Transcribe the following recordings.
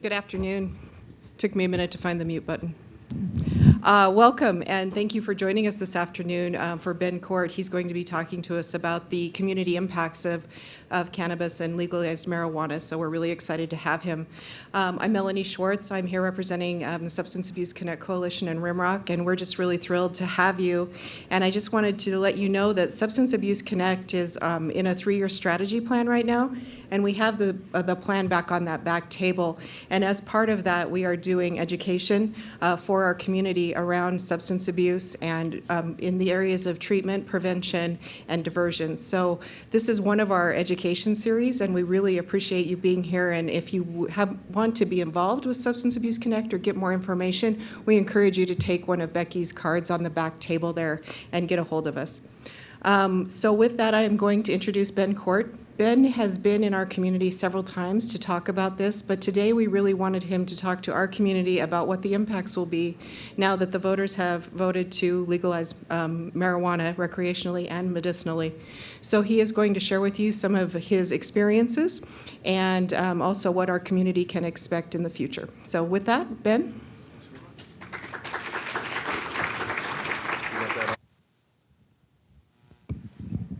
Good afternoon. Took me a minute to find the mute button. Welcome, and thank you for joining us this afternoon for Ben Court. He's going to be talking to us about the community impacts of cannabis and legalized marijuana, so we're really excited to have him. I'm Melanie Schwartz. I'm here representing the Substance Abuse Connect Coalition in Rimrock, and we're just really thrilled to have you. And I just wanted to let you know that Substance Abuse Connect is in a 3-year strategy plan right now, and we have the plan back on that back table. And as part of that, we are doing education for our community around substance abuse and in the areas of treatment, prevention, and diversion. So this is one of our education series, and we really appreciate you being here. And if you want to be involved with Substance Abuse Connect or get more information, we encourage you to take one of Becky's cards on the back table there and get a hold of us. So with that, I am going to introduce Ben Court. Ben has been in our community several times to talk about this, but today we really wanted him to talk to our community about what the impacts will be now that the voters have voted to legalize marijuana recreationally and medicinally. So he is going to share with you some of his experiences and also what our community can expect in the future. So with that, Ben.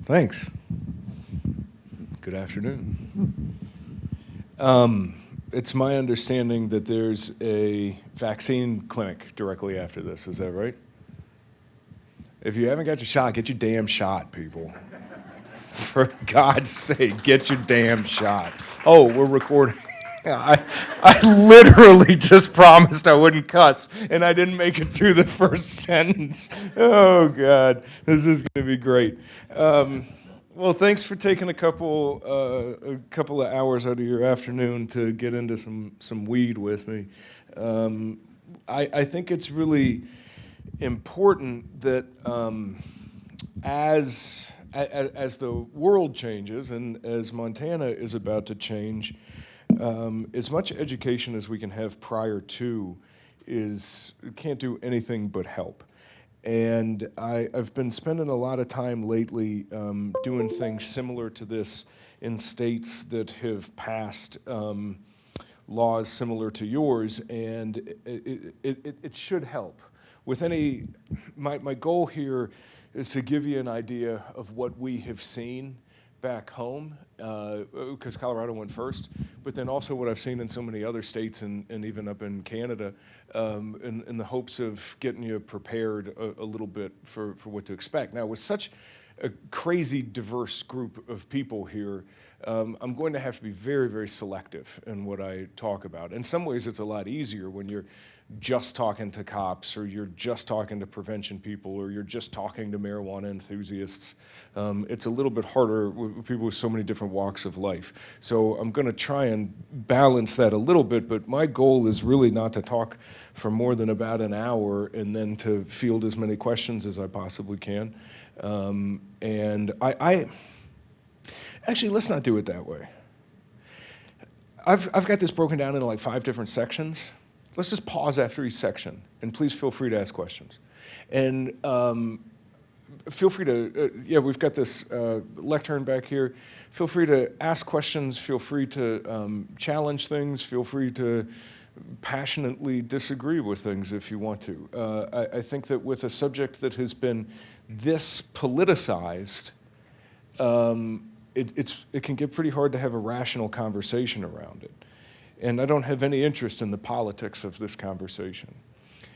Thanks. Good afternoon. It's my understanding that there's a vaccine clinic directly after this. Is that right? If you haven't got your shot, get your damn shot, people. For God's sake, get your damn shot. Oh, we're recording. I literally just promised I wouldn't cuss, and I didn't make it through the first sentence. Oh, God. This is going to be great. Well, thanks for taking a couple of hours out of your afternoon to get into some weed with me. I think it's really important that as the world changes and as Montana is about to change, as much education as we can have prior to can't do anything but help. And I've been spending a lot of time lately doing things similar to this in states that have passed laws similar to yours, and it should help. My goal here is to give you an idea of what we have seen back home, because Colorado went first, but then also what I've seen in so many other states and even up in Canada, in the hopes of getting you prepared a little bit for what to expect. Now, with such a crazy diverse group of people here, I'm going to have to be very, very selective in what I talk about. In some ways, it's a lot easier when you're just talking to cops, or you're just talking to prevention people, or you're just talking to marijuana enthusiasts. It's a little bit harder with people with so many different walks of life. So I'm going to try and balance that a little bit, but my goal is really not to talk for more than about an hour and then to field as many questions as I possibly can. And actually, let's not do it that way. I've got this broken down into like 5 different sections. Let's just pause after each section, and please feel free to ask questions. And feel free to, we've got this lectern back here. Feel free to ask questions. Feel free to challenge things. Feel free to passionately disagree with things if you want to. I think that with a subject that has been this politicized, it can get pretty hard to have a rational conversation around it. And I don't have any interest in the politics of this conversation.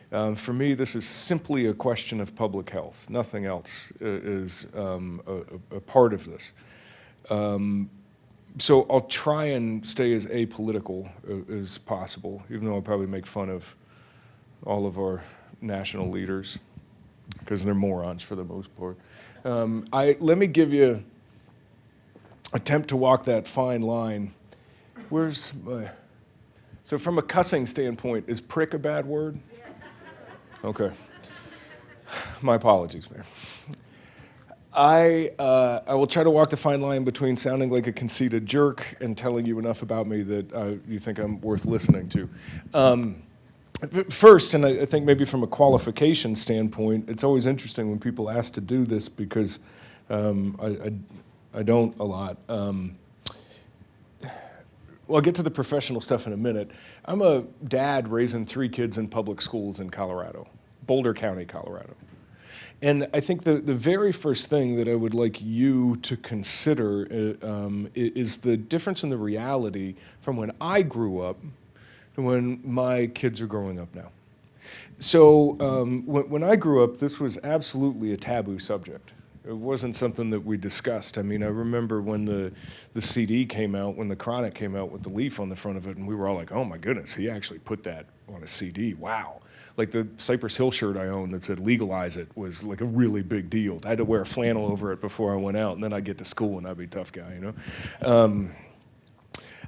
For me, this is simply a question of public health. Nothing else is a part of this. So I'll try and stay as apolitical as possible, even though I'll probably make fun of all of our national leaders, because they're morons for the most part. Let me give you, attempt to walk that fine line. Where's my... So from a cussing standpoint, is prick a bad word? Okay. My apologies, man. I will try to walk the fine line between sounding like a conceited jerk and telling you enough about me that you think I'm worth listening to. First, and I think maybe from a qualification standpoint, it's always interesting when people ask to do this because I don't a lot. Well, I'll get to the professional stuff in a minute. I'm a dad raising 3 kids in public schools in Colorado, Boulder County, Colorado. And I think the very first thing that I would like you to consider is the difference in the reality from when I grew up to when my kids are growing up now. So when I grew up, this was absolutely a taboo subject. It wasn't something that we discussed. I mean, I remember when the CD came out, when the Chronic came out with the leaf on the front of it, and we were all like, oh my goodness, he actually put that on a CD, wow. Like the Cypress Hill shirt I owned that said legalize it was like a really big deal. I had to wear a flannel over it before I went out, and then I'd get to school and I'd be a tough guy, you know?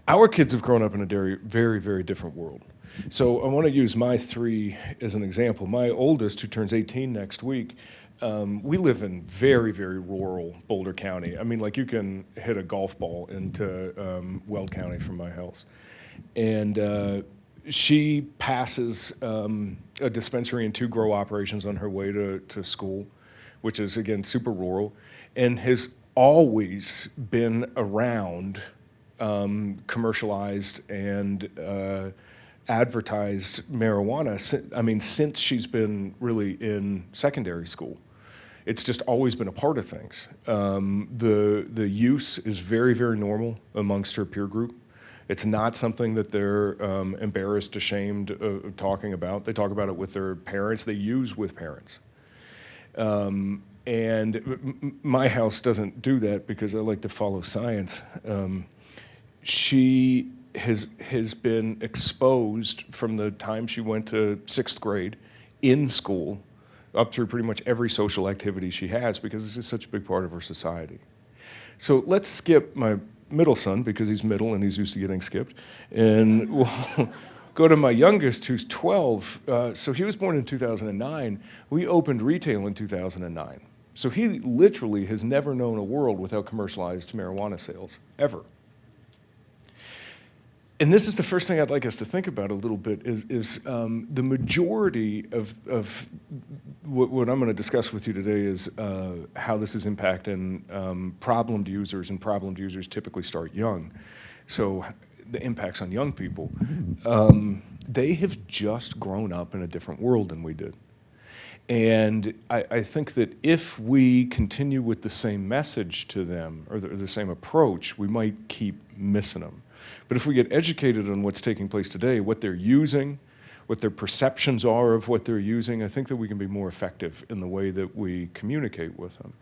Our kids have grown up in a very, very different world. So I want to use my 3 as an example. My oldest, who turns 18 next week, we live in very, very rural Boulder County. I mean, like you can hit a golf ball into Weld County from my house. And she passes a dispensary and 2 grow operations on her way to school, which is, again, super rural, and has always been around commercialized and advertised marijuana, I mean, since she's been really in secondary school. It's just always been a part of things. The use is very, very normal amongst her peer group. It's not something that they're embarrassed, ashamed of talking about. They talk about it with their parents. They use with parents. And my house doesn't do that because I like to follow science. She has been exposed from the time she went to 6th grade in school up through pretty much every social activity she has because it's just such a big part of her society. So let's skip my middle son because he's middle and he's used to getting skipped. And we'll go to my youngest who's 12. So he was born in 2009. We opened retail in 2009. So he literally has never known a world without commercialized marijuana sales, ever. And this is the first thing I'd like us to think about a little bit is the majority of what I'm going to discuss with you today is how this is impacting problemed users, and problemed users typically start young. So the impacts on young people, they have just grown up in a different world than we did. And I think that if we continue with the same message to them or the same approach, we might keep missing them. But if we get educated on what's taking place today, what they're using, what their perceptions are of what they're using, I think that we can be more effective in the way that we communicate with them.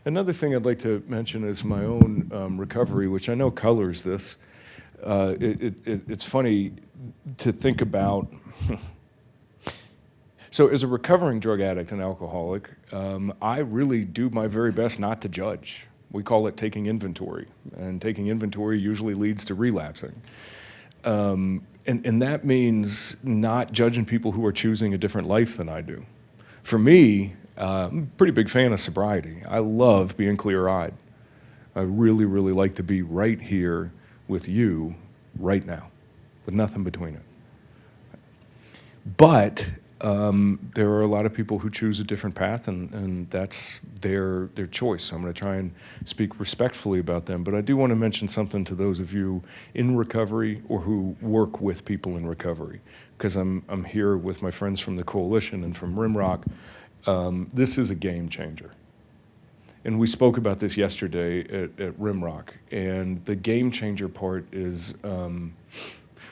Another thing I'd like to mention is my own recovery, which I know colors this. It's funny to think about. So as a recovering drug addict and alcoholic, I really do my very best not to judge. We call it taking inventory, and taking inventory usually leads to relapsing. And that means not judging people who are choosing a different life than I do. For me, I'm a pretty big fan of sobriety. I love being clear-eyed. I really, really like to be right here with you right now, with nothing between it. But there are a lot of people who choose a different path, and that's their choice. So I'm going to try and speak respectfully about them. But I do want to mention something to those of you in recovery or who work with people in recovery, because I'm here with my friends from the Coalition and from Rimrock. This is a game changer. And we spoke about this yesterday at Rimrock. And the game changer part is, well,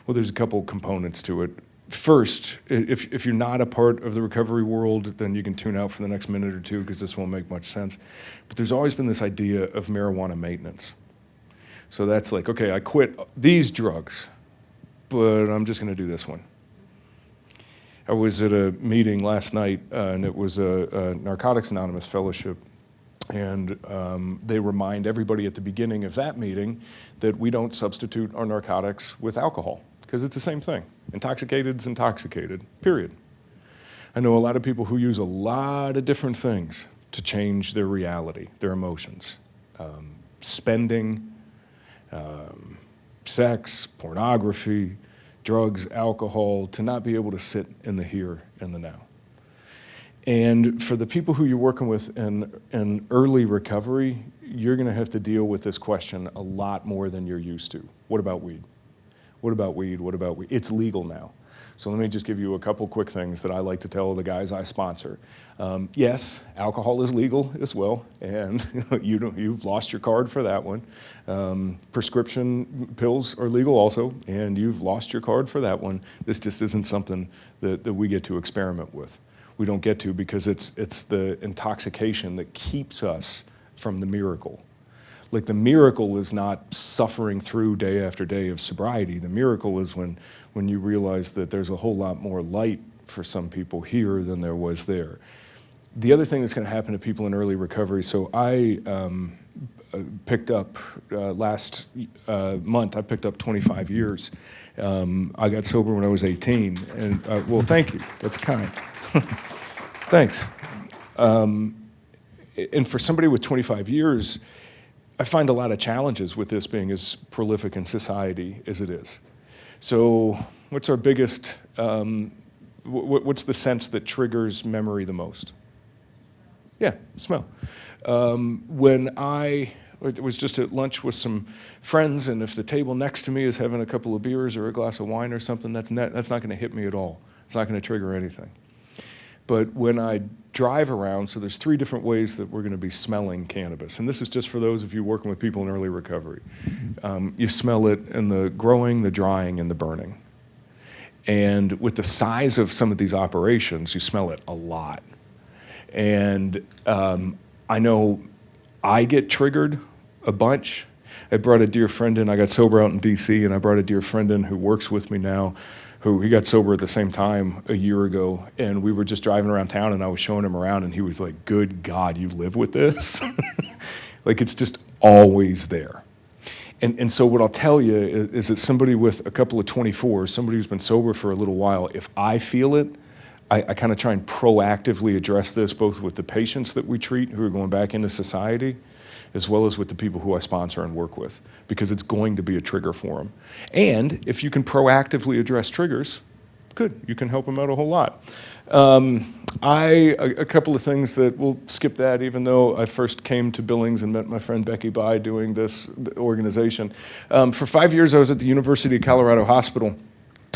there's a couple components to it. First, if you're not a part of the recovery world, then you can tune out for the next minute or two because this won't make much sense. But there's always been this idea of marijuana maintenance. So that's like, okay, I quit these drugs, but I'm just going to do this one. I was at a meeting last night, and it was a Narcotics Anonymous fellowship. And they remind everybody at the beginning of that meeting that we don't substitute our narcotics with alcohol, because it's the same thing. Intoxicated's intoxicated, period. I know a lot of people who use a lot of different things to change their reality, their emotions. Spending, sex, pornography, drugs, alcohol, to not be able to sit in the here and the now. And for the people who you're working with in early recovery, you're going to have to deal with this question a lot more than you're used to. What about weed? What about weed? What about weed? It's legal now. So let me just give you a couple quick things that I like to tell the guys I sponsor. Yes, alcohol is legal as well, and you've lost your card for that one. Prescription pills are legal also, and you've lost your card for that one. This just isn't something that we get to experiment with. We don't get to because it's the intoxication that keeps us from the miracle. Like the miracle is not suffering through day after day of sobriety. The miracle is when you realize that there's a whole lot more light for some people here than there was there. The other thing that's going to happen to people in early recovery, so I picked up last month, I picked up 25 years. I got sober when I was 18, and well, thank you, that's kind. Thanks. And for somebody with 25 years, I find a lot of challenges with this being as prolific in society as it is. So what's our biggest, what's the sense that triggers memory the most? Yeah, smell. When I was just at lunch with some friends, and if the table next to me is having a couple of beers or a glass of wine or something, that's not going to hit me at all. It's not going to trigger anything. But when I drive around, so there's 3 different ways that we're going to be smelling cannabis. And this is just for those of you working with people in early recovery. You smell it in the growing, the drying, and the burning. And with the size of some of these operations, you smell it a lot. And I know I get triggered a bunch. I brought a dear friend in. I got sober out in D.C., and I brought a dear friend in who works with me now, who he got sober at the same time a year ago, and we were just driving around town, and I was showing him around, and he was like, good God, you live with this? Like, it's just always there. And so what I'll tell you is that somebody with a couple of 24s, somebody who's been sober for a little while, if I feel it, I kind of try and proactively address this, both with the patients that we treat who are going back into society, as well as with the people who I sponsor and work with, because it's going to be a trigger for them. And if you can proactively address triggers, good, you can help them out a whole lot. A couple of things that, we'll skip that, even though I first came to Billings and met my friend Becky Bai doing this organization. For 5 years, I was at the University of Colorado Hospital,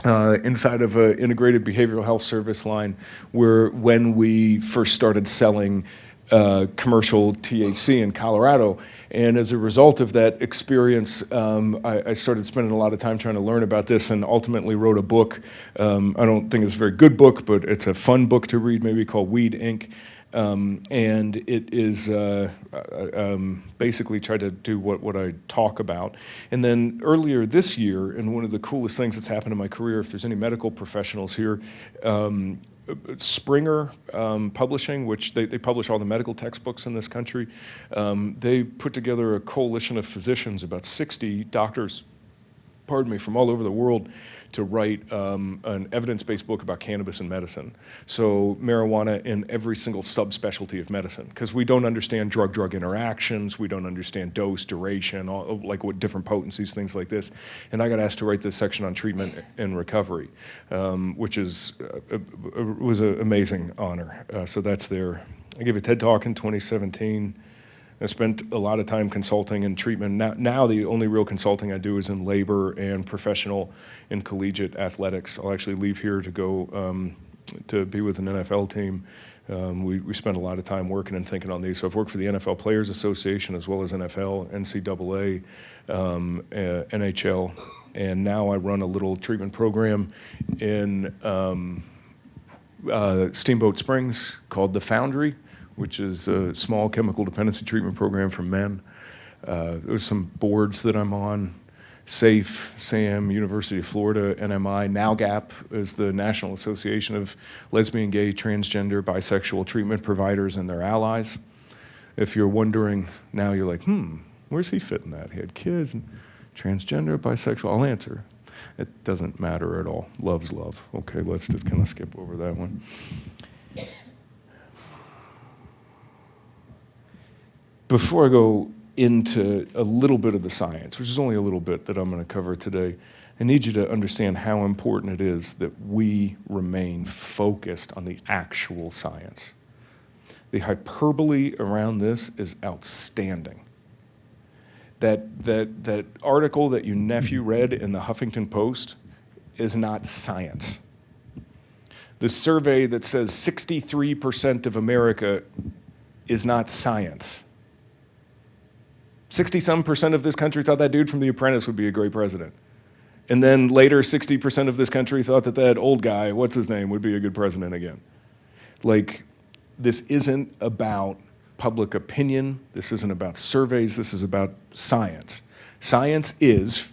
inside of an integrated behavioral health service line, where when we first started selling commercial THC in Colorado. And as a result of that experience, I started spending a lot of time trying to learn about this, and ultimately wrote a book. I don't think it's a very good book, but it's a fun book to read, maybe, called Weed Inc. And it is basically tried to do what I talk about. And then earlier this year, and one of the coolest things that's happened in my career, if there's any medical professionals here, Springer Publishing, which they publish all the medical textbooks in this country, they put together a coalition of physicians, about 60 doctors, from all over the world, to write an evidence-based book about cannabis and medicine. So marijuana in every single subspecialty of medicine, because we don't understand drug-drug interactions, we don't understand dose, duration, like what different potencies, things like this. And I got asked to write this section on treatment and recovery, which was an amazing honor. So that's there. I gave a TED Talk in 2017. I spent a lot of time consulting in treatment. Now the only real consulting I do is in labor and professional and collegiate athletics. I'll actually leave here to go to be with an NFL team. We spend a lot of time working and thinking on these. So I've worked for the NFL Players Association, as well as NFL, NCAA, NHL, and now I run a little treatment program in Steamboat Springs called The Foundry, which is a small chemical dependency treatment program for men. There's some boards that I'm on: SAFE, SAM, University of Florida, NMI. NowGap is the National Association of Lesbian, Gay, Transgender, Bisexual Treatment Providers and their allies. If you're wondering, now you're like, where's he fitting that? He had kids, and transgender, bisexual. I'll answer. It doesn't matter at all. Love's love. Okay, let's just kind of skip over that one. Before I go into a little bit of the science, which is only a little bit that I'm going to cover today, I need you to understand how important it is that we remain focused on the actual science. The hyperbole around this is outstanding. That article that your nephew read in the Huffington Post is not science. The survey that says 63% of America is not science. 60-some% of this country thought that dude from The Apprentice would be a great president. And then later, 60% of this country thought that old guy, what's his name, would be a good president again. Like, this isn't about public opinion. This isn't about surveys. This is about science. Science is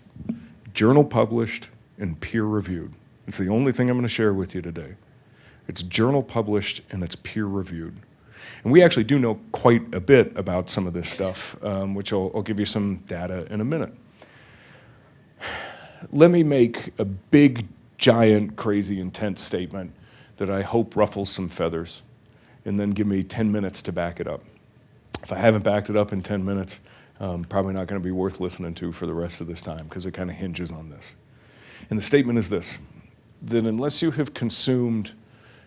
journal published and peer reviewed. It's the only thing I'm going to share with you today. It's journal published and it's peer reviewed. And we actually do know quite a bit about some of this stuff, which I'll give you some data in a minute. Let me make a big, giant, crazy, intense statement that I hope ruffles some feathers, and then give me 10 minutes to back it up. If I haven't backed it up in 10 minutes, probably not going to be worth listening to for the rest of this time, because it kind of hinges on this. And the statement is this, that unless you have consumed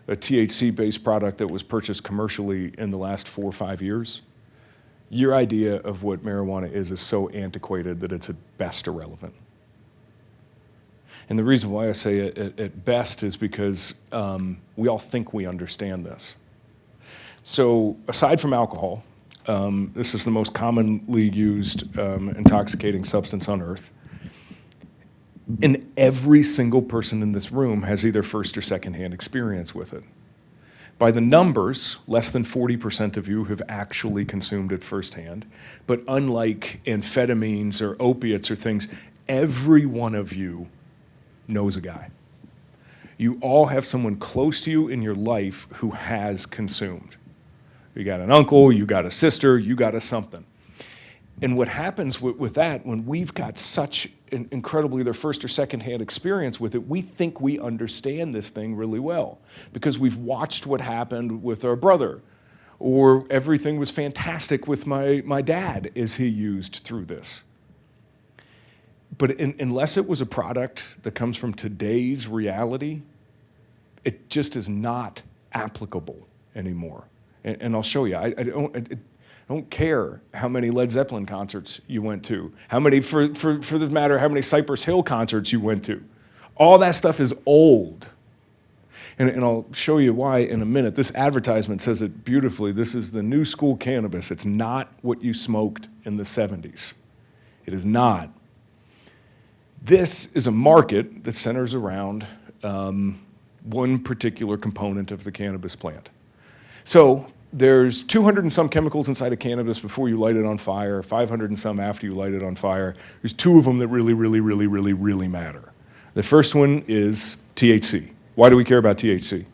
a THC-based product that was purchased commercially in the last 4 or 5 years, your idea of what marijuana is so antiquated that it's at best irrelevant. And the reason why I say it at best is because we all think we understand this. So aside from alcohol, this is the most commonly used intoxicating substance on earth. And every single person in this room has either first or secondhand experience with it. By the numbers, less than 40% of you have actually consumed it firsthand. But unlike amphetamines or opiates or things, every one of you knows a guy. You all have someone close to you in your life who has consumed. You got an uncle, you got a sister, you got a something. And what happens with that, when we've got such an incredibly either first or secondhand experience with it, we think we understand this thing really well because we've watched what happened with our brother, or everything was fantastic with my dad as he used through this. But unless it was a product that comes from today's reality, it just is not applicable anymore. And I'll show you. I don't care how many Led Zeppelin concerts you went to, how many, for the matter, how many Cypress Hill concerts you went to. All that stuff is old. And I'll show you why in a minute. This advertisement says it beautifully. This is the new school cannabis. It's not what you smoked in the 70s. It is not. This is a market that centers around one particular component of the cannabis plant. So there's 200 and some chemicals inside of cannabis before you light it on fire, 500 and some after you light it on fire. There's 2 of them that really matter. The first one is THC. Why do we care about THC?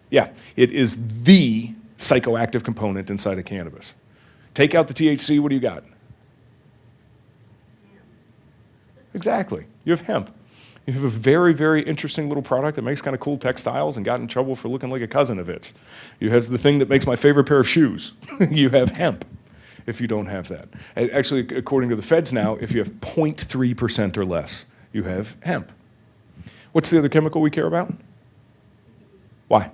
Yeah, it is the psychoactive component inside of cannabis. Take out the THC, what do you got? Exactly, you have hemp. You have a very, very interesting little product that makes kind of cool textiles and got in trouble for looking like a cousin of its. You have the thing that makes my favorite pair of shoes. You have hemp if you don't have that. Actually, according to the feds now, if you have 0.3% or less, you have hemp. What's the other chemical we care about? Why?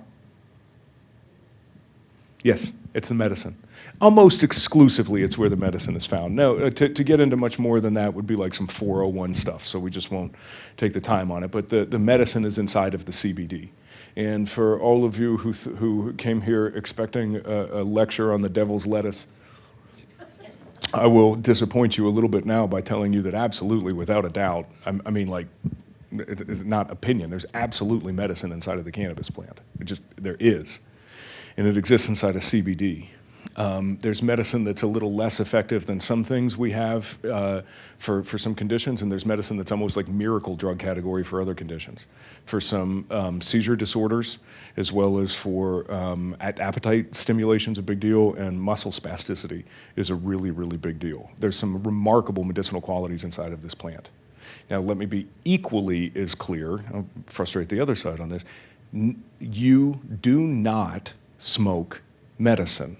Yes, it's the medicine. Almost exclusively, it's where the medicine is found. No, to get into much more than that would be like some 401 stuff, so we just won't take the time on it. But the medicine is inside of the CBD. And for all of you who came here expecting a lecture on the devil's lettuce, I will disappoint you a little bit now by telling you that absolutely, without a doubt, I mean, like, it's not opinion. There's absolutely medicine inside of the cannabis plant. There is. And it exists inside of CBD. There's medicine that's a little less effective than some things we have for some conditions, and there's medicine that's almost like miracle drug category for other conditions. For some seizure disorders, as well as for appetite stimulation is a big deal, and muscle spasticity is a really, really big deal. There's some remarkable medicinal qualities inside of this plant. Now, let me be equally as clear. I'll frustrate the other side on this. You do not smoke medicine.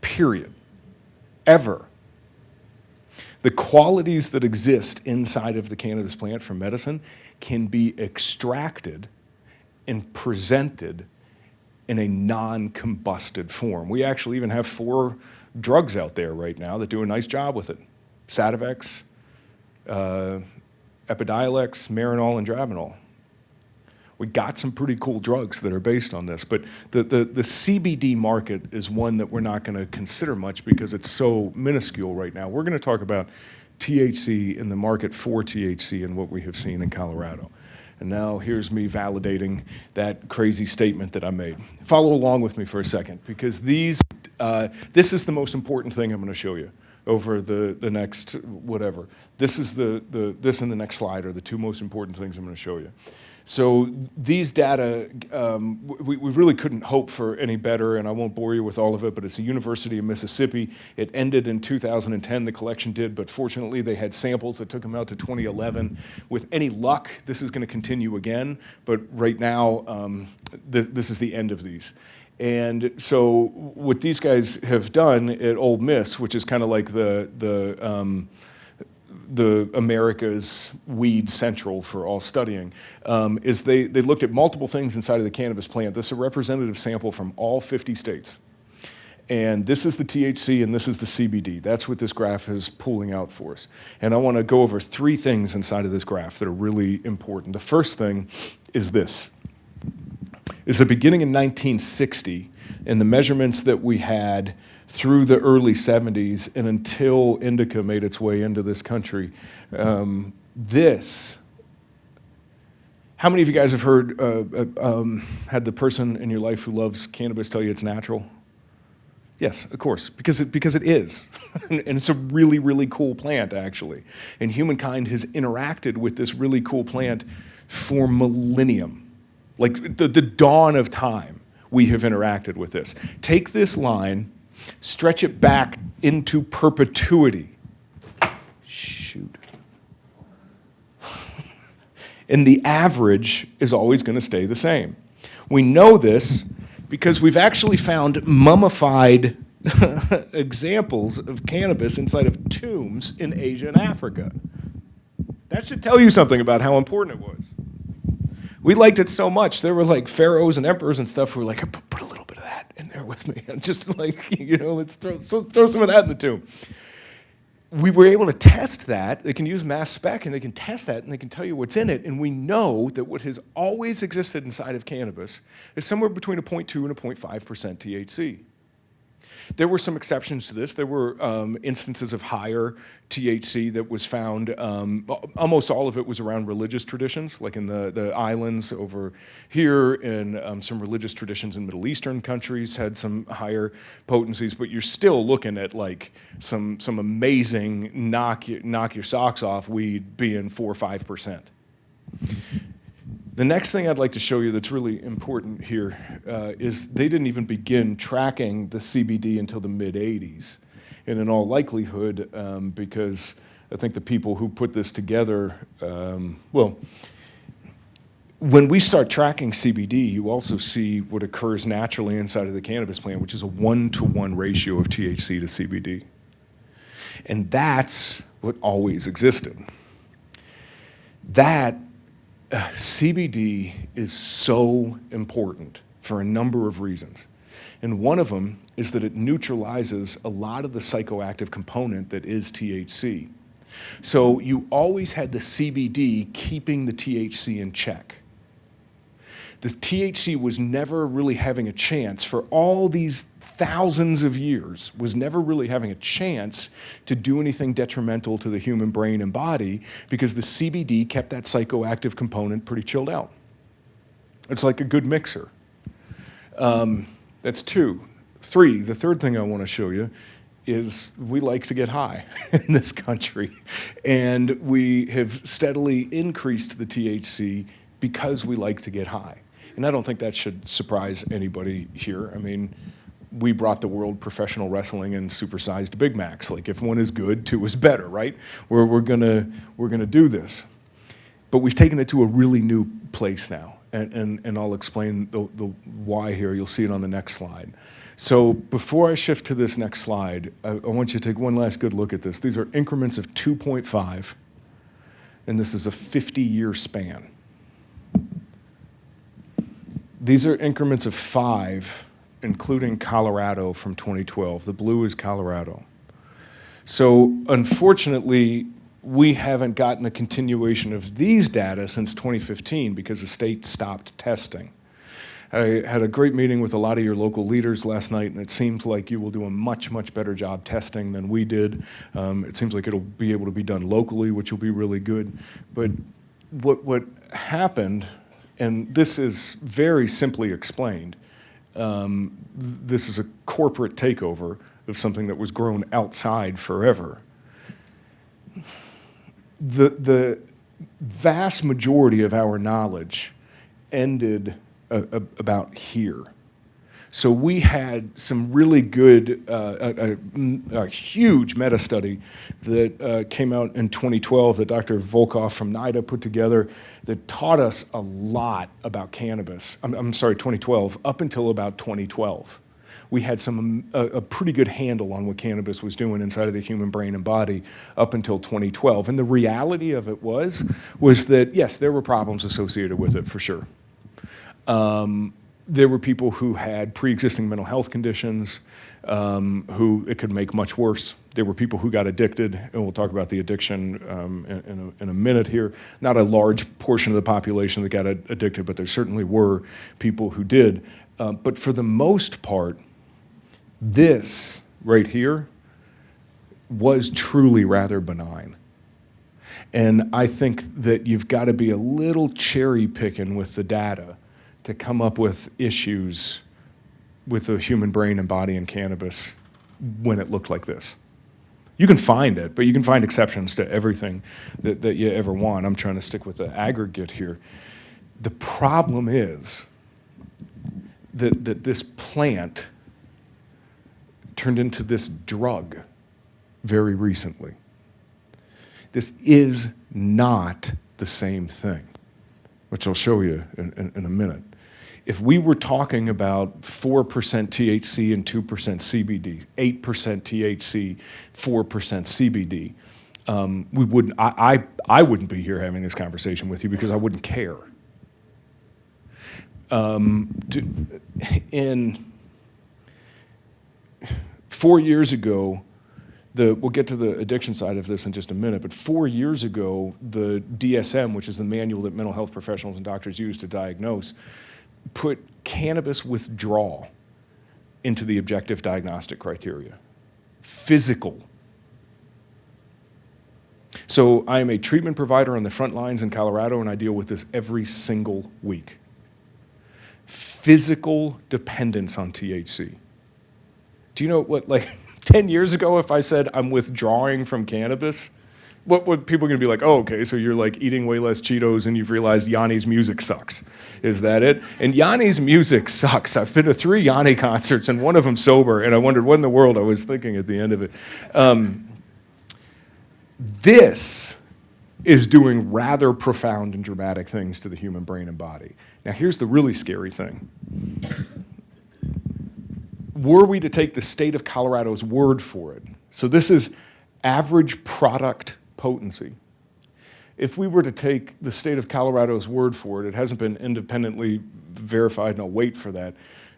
Period. Ever. The qualities that exist inside of the cannabis plant for medicine can be extracted and presented in a non-combusted form. We actually even have 4 drugs out there right now that do a nice job with it. Sativex, Epidiolex, Marinol, and Dronabinol. We got some pretty cool drugs that are based on this, but the CBD market is one that we're not going to consider much because it's so minuscule right now. We're going to talk about THC and the market for THC and what we have seen in Colorado. And now here's me validating that crazy statement that I made. Follow along with me for a second, because this is the most important thing I'm going to show you over the next whatever. This and the next slide are the two most important things I'm going to show you. So these data, we really couldn't hope for any better, and I won't bore you with all of it, but it's the University of Mississippi. It ended in 2010, the collection did, but fortunately they had samples that took them out to 2011. With any luck, this is going to continue again, but right now, this is the end of these. And so what these guys have done at Ole Miss, which is kind of like the America's weed central for all studying, is they looked at multiple things inside of the cannabis plant. This is a representative sample from all 50 states. And this is the THC and this is the CBD. That's what this graph is pulling out for us. And I want to go over three things inside of this graph that are really important. The first thing is this. Is the beginning in 1960 and the measurements that we had through the early 70s and until indica made its way into this country. How many of you guys have heard, had the person in your life who loves cannabis tell you it's natural? Yes, of course, because it is. And it's a really, really cool plant, actually. And humankind has interacted with this really cool plant for millennium. Like the dawn of time, we have interacted with this. Take this line, stretch it back into perpetuity. Shoot. And the average is always going to stay the same. We know this because we've actually found mummified examples of cannabis inside of tombs in Asia and Africa. That should tell you something about how important it was. We liked it so much. There were like pharaohs and emperors and stuff who were like, put a little bit of that in there with me. And just like, let's throw some of that in the tomb. We were able to test that. They can use mass spec and they can test that and they can tell you what's in it. And we know that what has always existed inside of cannabis is somewhere between a 0.2 and a 0.5% THC. There were some exceptions to this. There were instances of higher THC that was found. Almost all of it was around religious traditions, like in the islands over here, and some religious traditions in Middle Eastern countries had some higher potencies. But you're still looking at like some amazing knock your socks off weed being 4 or 5%. The next thing I'd like to show you that's really important here is they didn't even begin tracking the CBD until the mid-'80s. And in all likelihood, because I think the people who put this together, when we start tracking CBD, you also see what occurs naturally inside of the cannabis plant, which is a 1-to-1 ratio of THC to CBD. And that's what always existed. CBD is so important for a number of reasons. And one of them is that it neutralizes a lot of the psychoactive component that is THC. So you always had the CBD keeping the THC in check. The THC was never really having a chance for all these thousands of years, was never really having a chance to do anything detrimental to the human brain and body because the CBD kept that psychoactive component pretty chilled out. It's like a good mixer. That's 2. 3, the third thing I want to show you is we like to get high in this country. And we have steadily increased the THC because we like to get high. And I don't think that should surprise anybody here. I mean, we brought the world professional wrestling and supersized Big Macs. Like if one is good, 2 is better, right? We're gonna do this. But we've taken it to a really new place now. And I'll explain the why here. You'll see it on the next slide. So before I shift to this next slide, I want you to take one last good look at this. These are increments of 2.5, and this is a 50-year span. These are increments of 5, including Colorado from 2012. The blue is Colorado. So unfortunately, we haven't gotten a continuation of these data since 2015 because the state stopped testing. I had a great meeting with a lot of your local leaders last night, and it seems like you will do a much, much better job testing than we did. It seems like it'll be able to be done locally, which will be really good. But what happened, and this is very simply explained, this is a corporate takeover of something that was grown outside forever. The vast majority of our knowledge ended about here. So we had some really good, a huge meta-study that came out in 2012 that Dr. Volkoff from NIDA put together that taught us a lot about cannabis. I'm sorry, 2012, up until about 2012. We had a pretty good handle on what cannabis was doing inside of the human brain and body up until 2012. And the reality of it was that, yes, there were problems associated with it for sure. There were people who had pre-existing mental health conditions, who it could make much worse. There were people who got addicted, and we'll talk about the addiction in a minute here. Not a large portion of the population that got addicted, but there certainly were people who did. But for the most part, this right here was truly rather benign. And I think that you've got to be a little cherry picking with the data to come up with issues with the human brain and body and cannabis when it looked like this. You can find it, but you can find exceptions to everything that you ever want. I'm trying to stick with the aggregate here. The problem is that this plant turned into this drug very recently. This is not the same thing, which I'll show you in a minute. If we were talking about 4% THC and 2% CBD, 8% THC, 4% CBD, we wouldn't. I wouldn't be here having this conversation with you because I wouldn't care. In 4 years ago, we'll get to the addiction side of this in just a minute, but 4 years ago, the DSM, which is the manual that mental health professionals and doctors use to diagnose, put cannabis withdrawal into the objective diagnostic criteria. Physical. So I am a treatment provider on the front lines in Colorado, and I deal with this every single week. Physical dependence on THC. Do you know what, like 10 years ago, if I said I'm withdrawing from cannabis, what people are gonna be like, oh, okay, so you're like eating way less Cheetos and you've realized Yanni's music sucks. Is that it? And Yanni's music sucks. I've been to 3 Yanni concerts and one of them sober, and I wondered what in the world I was thinking at the end of it. This is doing rather profound and dramatic things to the human brain and body. Now here's the really scary thing. Were we to take the state of Colorado's word for it, so this is average product potency. If we were to take the state of Colorado's word for it, it hasn't been independently verified, and I'll wait for that,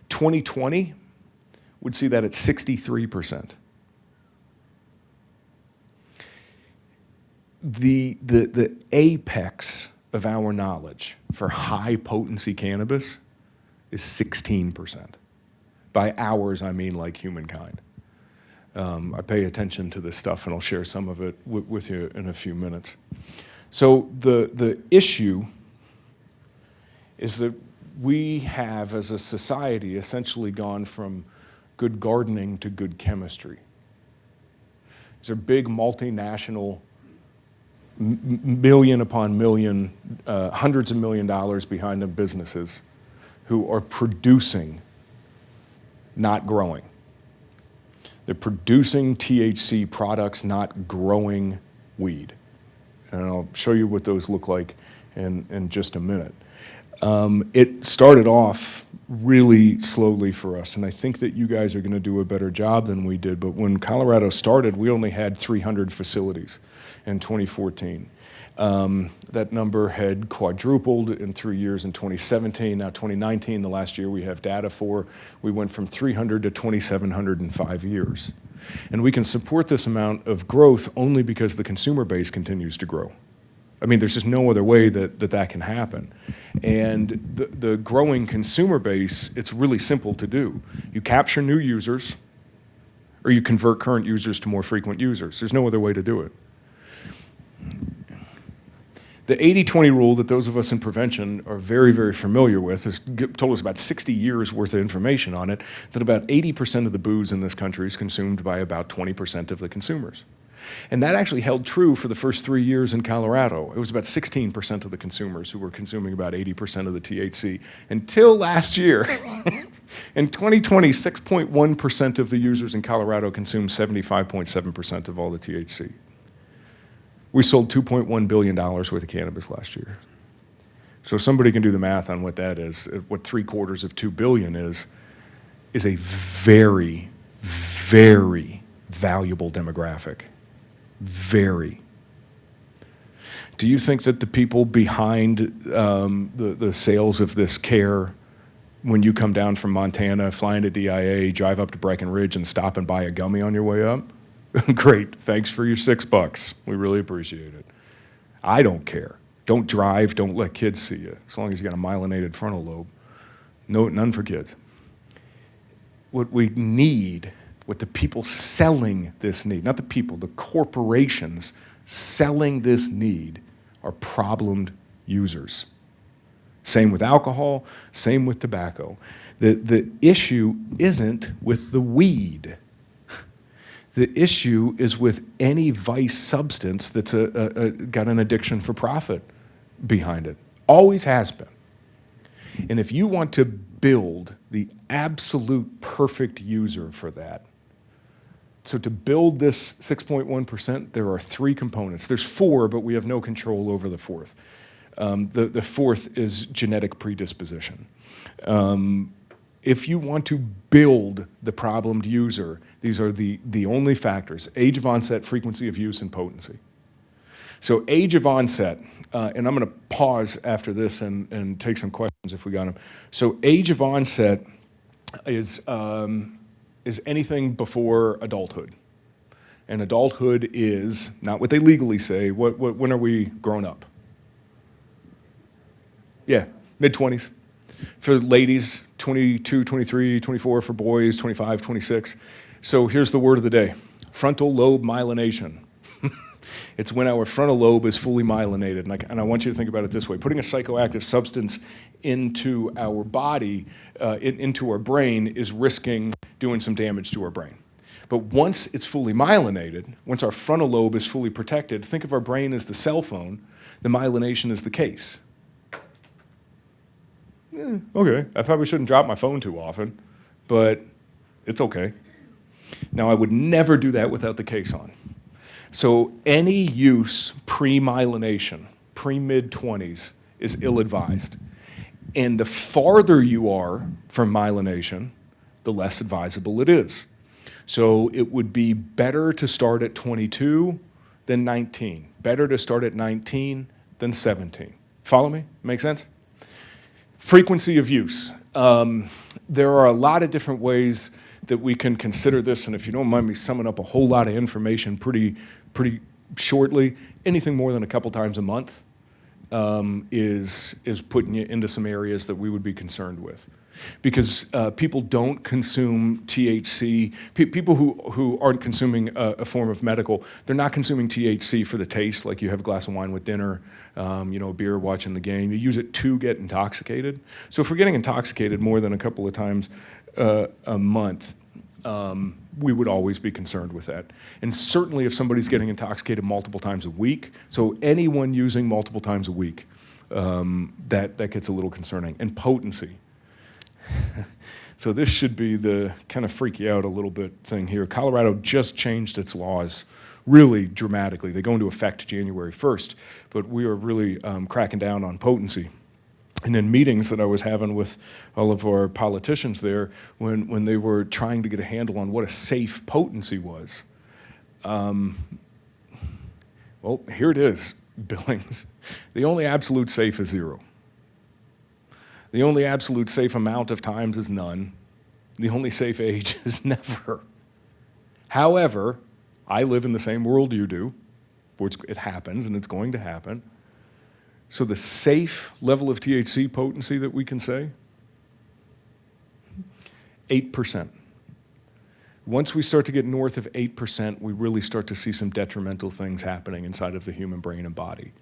2020 would see that at 63%. The apex of our knowledge for high potency cannabis is 16%. By ours, I mean like humankind. I pay attention to this stuff, and I'll share some of it with you in a few minutes. So the issue is that we have, as a society, essentially gone from good gardening to good chemistry. These are big multinational, million upon million, hundreds of $1 million behind them businesses who are producing, not growing. They're producing THC products, not growing weed. And I'll show you what those look like in just a minute. It started off really slowly for us, and I think that you guys are going to do a better job than we did. But when Colorado started, we only had 300 facilities in 2014. That number had quadrupled in 3 years in 2017. Now 2019, the last year we have data for, we went from 300 to 2,700 in 5 years. And we can support this amount of growth only because the consumer base continues to grow. I mean, there's just no other way that can happen. And the growing consumer base, it's really simple to do. You capture new users, or you convert current users to more frequent users. There's no other way to do it. The 80-20 rule that those of us in prevention are very, very familiar with has told us about 60 years worth of information on it, that about 80% of the booze in this country is consumed by about 20% of the consumers. And that actually held true for the first 3 years in Colorado. It was about 16% of the consumers who were consuming about 80% of the THC until last year. In 2020, 6.1% of the users in Colorado consumed 75.7% of all the THC. We sold $2.1 billion worth of cannabis last year. So somebody can do the math on what that is, what 3/4 of $2 billion is a very, very valuable demographic. Very. Do you think that the people behind the sales of this care, when you come down from Montana, fly into DIA, drive up to Breckenridge and stop and buy a gummy on your way up? Great, thanks for your $6. We really appreciate it. I don't care. Don't drive, don't let kids see you, as long as you got a myelinated frontal lobe. No, none for kids. What we need, what the people selling this need, not the people, the corporations selling this need, are problemed users. Same with alcohol, same with tobacco. The issue isn't with the weed. The issue is with any vice substance that's got an addiction for profit behind it. Always has been. And if you want to build the absolute perfect user for that, so to build this 6.1%, there are 3 components. There's 4, but we have no control over the 4th. The 4th is genetic predisposition. If you want to build the problemed user, these are the only factors: age of onset, frequency of use, and potency. So age of onset, and I'm going to pause after this and take some questions if we got them. So age of onset is anything before adulthood. And adulthood is not what they legally say. When are we grown up? Yeah, mid-20s. For ladies, 22, 23, 24. For boys, 25, 26. So here's the word of the day: frontal lobe myelination. It's when our frontal lobe is fully myelinated. And I want you to think about it this way: putting a psychoactive substance into our body, into our brain, is risking doing some damage to our brain. But once it's fully myelinated, once our frontal lobe is fully protected, think of our brain as the cell phone, the myelination is the case. Okay, I probably shouldn't drop my phone too often, but it's okay. Now, I would never do that without the case on. So any use pre-myelination, pre-mid-20s, is ill-advised. And the farther you are from myelination, the less advisable it is. So it would be better to start at 22 than 19. Better to start at 19 than 17. Follow me? Make sense? Frequency of use. There are a lot of different ways that we can consider this, and if you don't mind me summing up a whole lot of information pretty shortly, anything more than a couple times a month is putting you into some areas that we would be concerned with. Because people don't consume THC. People who aren't consuming a form of medical, they're not consuming THC for the taste, like you have a glass of wine with dinner, a beer watching the game. You use it to get intoxicated. So if we're getting intoxicated more than a couple of times a month, we would always be concerned with that. And certainly if somebody's getting intoxicated multiple times a week, so anyone using multiple times a week, that gets a little concerning. And potency. So this should be the kind of freak you out a little bit thing here. Colorado just changed its laws really dramatically. They go into effect January 1st, but we are really cracking down on potency. And in meetings that I was having with all of our politicians there, when they were trying to get a handle on what a safe potency was, well, here it is. Billings. The only absolute safe is 0. The only absolute safe amount of times is none. The only safe age is never. However, I live in the same world you do, which it happens and it's going to happen. So the safe level of THC potency that we can say, 8%. Once we start to get north of 8%, we really start to see some detrimental things happening inside of the human brain and body.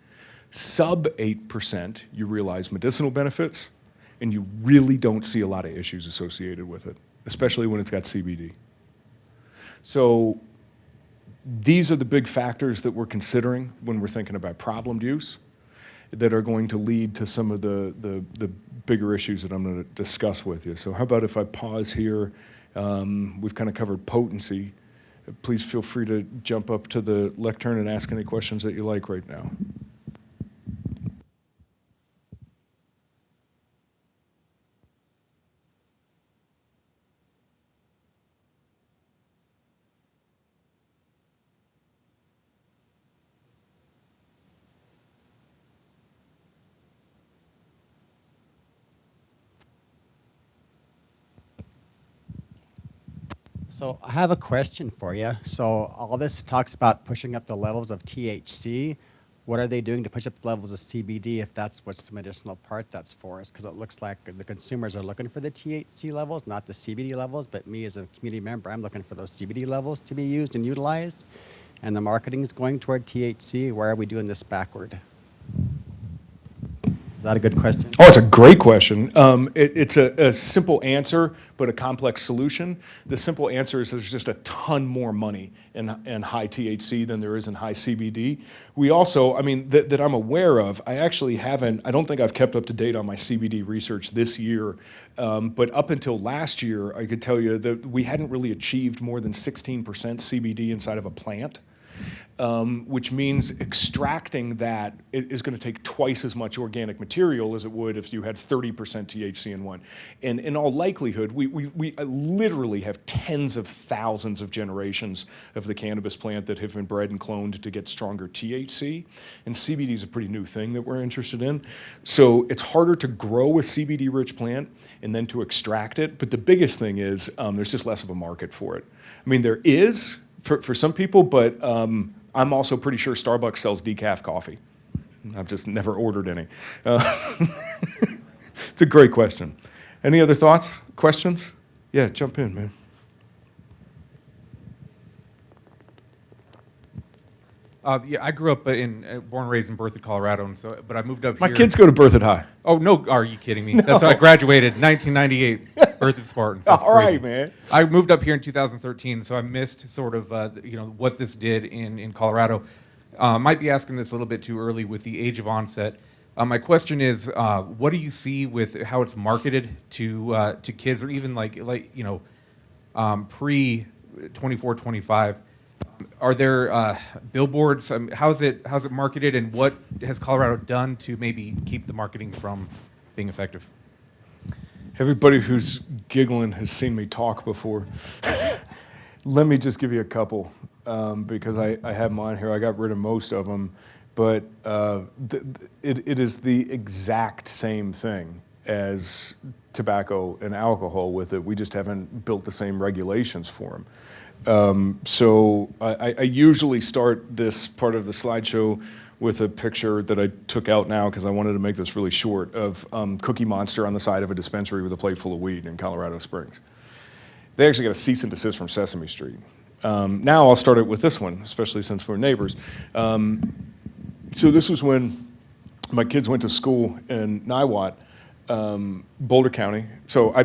Sub 8%, you realize medicinal benefits, and you really don't see a lot of issues associated with it, especially when it's got CBD. So these are the big factors that we're considering when we're thinking about problemed use that are going to lead to some of the bigger issues that I'm going to discuss with you. So how about if I pause here? We've kind of covered potency. Please feel free to jump up to the lectern and ask any questions that you like right now. So I have a question for you. So all this talks about pushing up the levels of THC. What are they doing to push up the levels of CBD if that's what's the medicinal part that's for us? Because it looks like the consumers are looking for the THC levels, not the CBD levels. But me as a community member, I'm looking for those CBD levels to be used and utilized. And the marketing is going toward THC. Why are we doing this backward? Is that a good question? Oh, it's a great question. It's a simple answer, but a complex solution. The simple answer is there's just a ton more money in high THC than there is in high CBD. We also, I mean, that I'm aware of, I actually haven't, I don't think I've kept up to date on my CBD research this year, but up until last year, I could tell you that we hadn't really achieved more than 16% CBD inside of a plant. Which means extracting that is going to take twice as much organic material as it would if you had 30% THC in one. And in all likelihood, we literally have tens of thousands of generations of the cannabis plant that have been bred and cloned to get stronger THC. And CBD is a pretty new thing that we're interested in. So it's harder to grow a CBD-rich plant and then to extract it. But the biggest thing is there's just less of a market for it. I mean, there is for some people, but I'm also pretty sure Starbucks sells decaf coffee. I've just never ordered any. It's a great question. Any other thoughts, questions? Yeah, jump in, man. Yeah, I grew up born and raised in Berthoud, Colorado, and but I moved up My here. kids go to Berthoud High. Oh no, are you kidding me? That's how I graduated, 1998, Berthoud Spartans. That's All crazy. right, man. I moved up here in 2013, so I missed sort of what this did in Colorado. Might be asking this a little bit too early with the age of onset. My question is, what do you see with how it's marketed to kids, or even pre 24, 25? Are there billboards? How's it marketed, and what has Colorado done to maybe keep the marketing from being effective? Everybody who's giggling has seen me talk before. Let me just give you a couple, because I have mine here. I got rid of most of them, but it is the exact same thing as tobacco and alcohol with it. We just haven't built the same regulations for them. So I usually start this part of the slideshow with a picture that I took out now because I wanted to make this really short of Cookie Monster on the side of a dispensary with a plate full of weed in Colorado Springs. They actually got a cease and desist from Sesame Street. Now I'll start it with this one, especially since we're neighbors. So this was when my kids went to school in Niwot, Boulder County. So I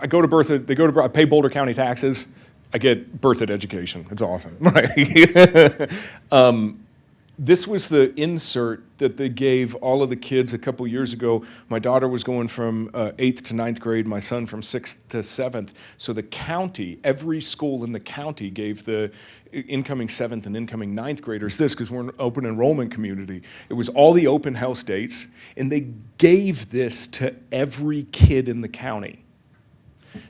go to Berthoud, I pay Boulder County taxes. I get Berthoud education. It's awesome, right? This was the insert that they gave all of the kids a couple years ago. My daughter was going from 8th to 9th grade, my son from 6th to 7th. So the county, every school in the county gave the incoming 7th and incoming 9th graders this, because we're an open enrollment community. It was all the open house dates, and they gave this to every kid in the county.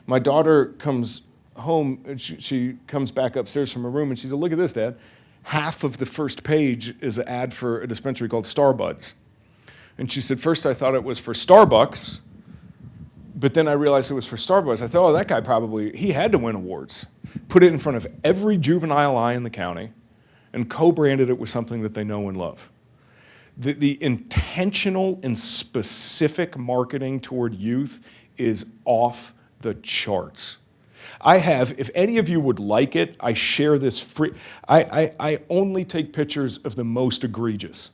My daughter comes home, and she comes back upstairs from her room, and she said, "Look at this, Dad." half of the first page is an ad for a dispensary called Starbuds. And she said, first I thought it was for Starbucks, but then I realized it was for Starbucks. I thought, oh, that guy he had to win awards. Put it in front of every juvenile eye in the county and co-branded it with something that they know and love. The intentional and specific marketing toward youth is off the charts. If any of you would like it, I share this free. I only take pictures of the most egregious.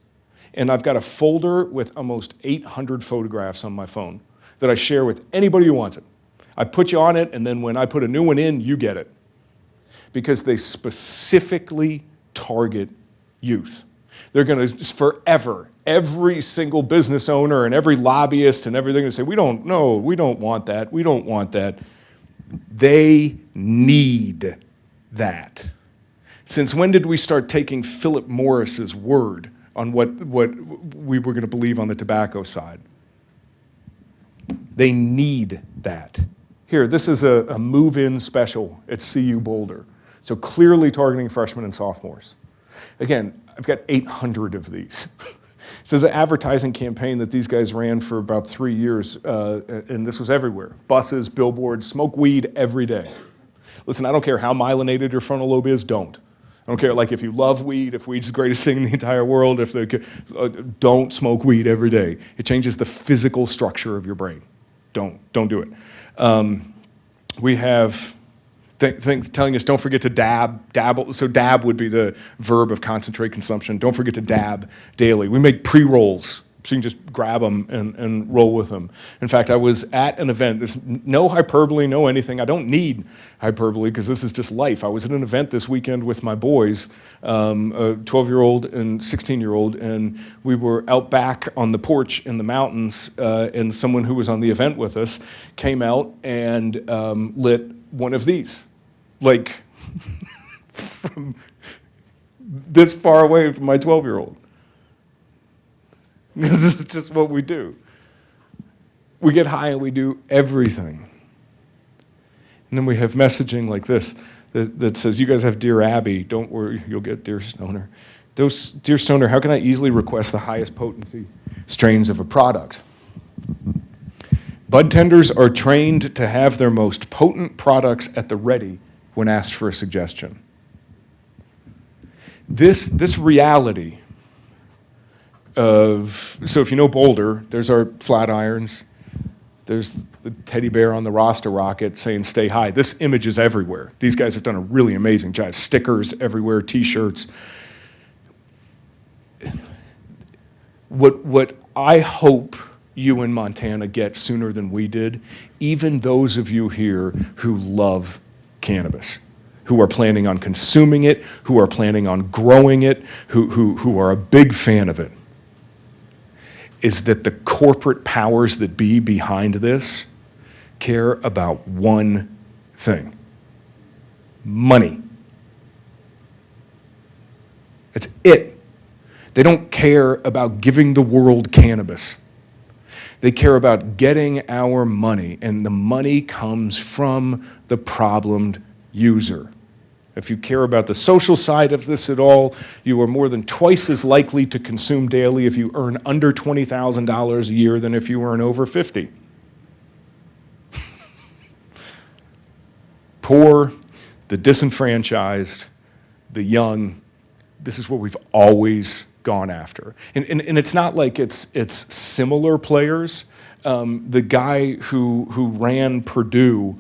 And I've got a folder with almost 800 photographs on my phone that I share with anybody who wants it. I put you on it, and then when I put a new one in, you get it. Because they specifically target youth. They're going to, forever, every single business owner and every lobbyist and everything will say, we don't want that, we don't want that. They need that. Since when did we start taking Philip Morris's word on what we were going to believe on the tobacco side? They need that. Here, this is a move-in special at CU Boulder. So clearly targeting freshmen and sophomores. Again, I've got 800 of these. This is an advertising campaign that these guys ran for about 3 years, and this was everywhere. Buses, billboards, smoke weed every day. Listen, I don't care how myelinated your frontal lobe is, don't. I don't care, like, if you love weed, if weed's the greatest thing in the entire world, don't smoke weed every day. It changes the physical structure of your brain. Don't do it. We have things telling us don't forget to dabble. So dab would be the verb of concentrate consumption. Don't forget to dab daily. We make pre-rolls, so you can just grab them and roll with them. In fact, I was at an event. There's no hyperbole, no anything. I don't need hyperbole because this is just life. I was at an event this weekend with my boys, a 12-year-old and 16-year-old, and we were out back on the porch in the mountains, and someone who was on the event with us came out and lit one of these. Like, from this far away from my 12-year-old. This is just what we do. We get high and we do everything. And then we have messaging like this that says, you guys have Dear Abby, don't worry, you'll get Dear Stoner. Dear Stoner, how can I easily request the highest potency strains of a product? Bud tenders are trained to have their most potent products at the ready when asked for a suggestion. This reality so if you know Boulder, there's our flat irons, there's the teddy bear on the roster rocket saying stay high. This image is everywhere. These guys have done a really amazing job. Stickers everywhere, t-shirts. What I hope you in Montana get sooner than we did, even those of you here who love cannabis, who are planning on consuming it, who are planning on growing it, who are a big fan of it, is that the corporate powers that be behind this care about one thing: money. That's it. They don't care about giving the world cannabis. They care about getting our money, and the money comes from the problemed user. If you care about the social side of this at all, you are more than twice as likely to consume daily if you earn under $20,000 a year than if you earn over 50. Poor, the disenfranchised, the young, this is what we've always gone after. And it's not like it's similar players. The guy who ran Purdue,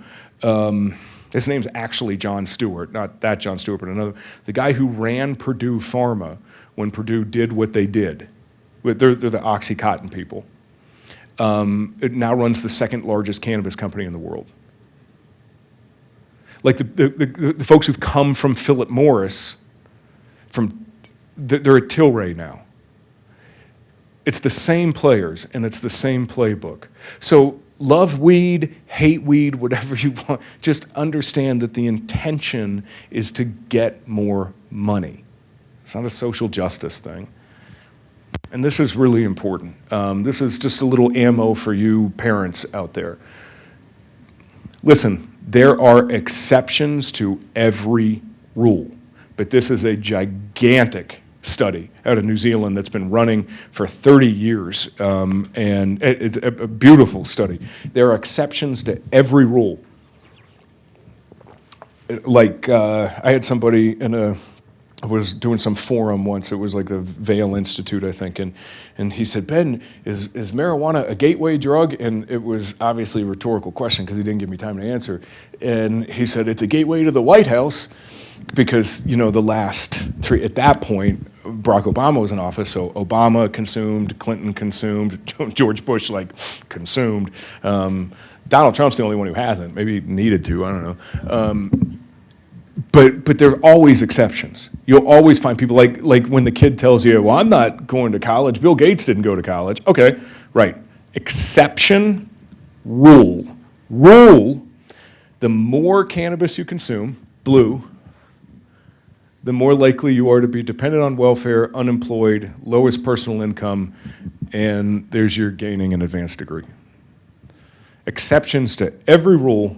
his name's actually John Stewart, not that John Stewart, but another. The guy who ran Purdue Pharma when Purdue did what they did. They're the OxyContin people. It now runs the second largest cannabis company in the world. Like the folks who've come from Philip Morris, they're at Tilray now. It's the same players and it's the same playbook. So love weed, hate weed, whatever you want. Just understand that the intention is to get more money. It's not a social justice thing. And this is really important. This is just a little ammo for you parents out there. Listen, there are exceptions to every rule. but this is a gigantic study out of New Zealand that's been running for 30 years, and it's a beautiful study. There are exceptions to every rule. Like, I had somebody I was doing some forum once. It was like the Vail Institute, I think, and he said, "Ben, is marijuana a gateway drug?" And it was obviously a rhetorical question because he didn't give me time to answer. And he said, "It's a gateway to the White House," because, you know, the last three, at that point, Barack Obama was in office, so Obama consumed, Clinton consumed, George Bush, like, consumed. Donald Trump's the only one who hasn't, maybe needed to, I don't know. But there are always exceptions. You'll always find people like when the kid tells you, "Well, I'm not going to college. Bill Gates didn't go to college." Okay, right. Exception, rule. Rule, the more cannabis you consume, blue, the more likely you are to be dependent on welfare, unemployed, lowest personal income, and there's your gaining an advanced degree. Exceptions to every rule,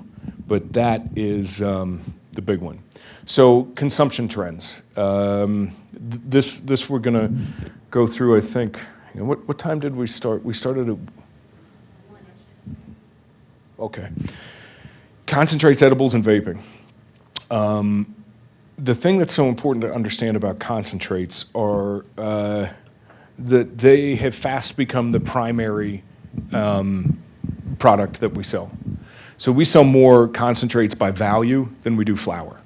but that is the big one. So consumption trends. This we're going to go through, I think. What time did we start? We started at... Okay. Concentrates, edibles, and vaping. The thing that's so important to understand about concentrates are that they have fast become the primary product that we sell. So we sell more concentrates by value than we do flower.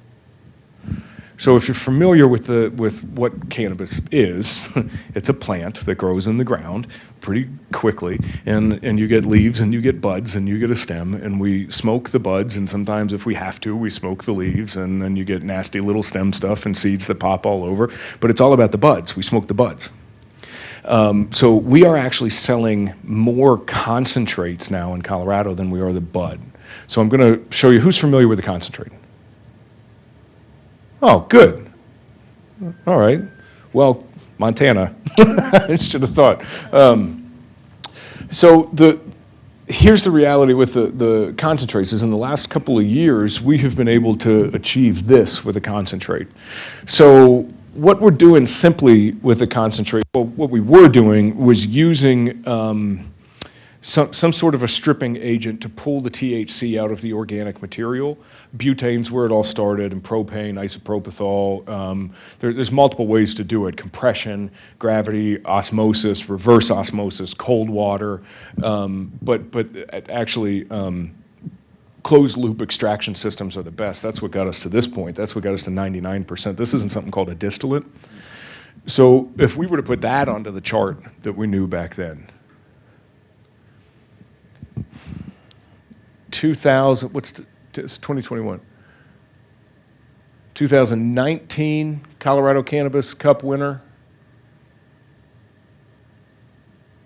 So if you're familiar with what cannabis is, it's a plant that grows in the ground pretty quickly, and you get leaves and you get buds and you get a stem, and we smoke the buds, and sometimes if we have to, we smoke the leaves, and then you get nasty little stem stuff and seeds that pop all over, but it's all about the buds. We smoke the buds. So we are actually selling more concentrates now in Colorado than we are the bud. So I'm going to show you who's familiar with the concentrate. Oh, good. All right. Well, Montana. I should have thought. So here's the reality with the concentrates is in the last couple of years, we have been able to achieve this with a concentrate. So what we're doing simply with a concentrate, well, what we were doing was using some sort of a stripping agent to pull the THC out of the organic material. Butane's where it all started, and propane, isopropyl. There's multiple ways to do it: compression, gravity, osmosis, reverse osmosis, cold water. But actually, closed loop extraction systems are the best. That's what got us to this point. That's what got us to 99%. This isn't something called a distillate. So if we were to put that onto the chart that we knew back then, 2000, it's 2021. 2019 Colorado Cannabis Cup winner.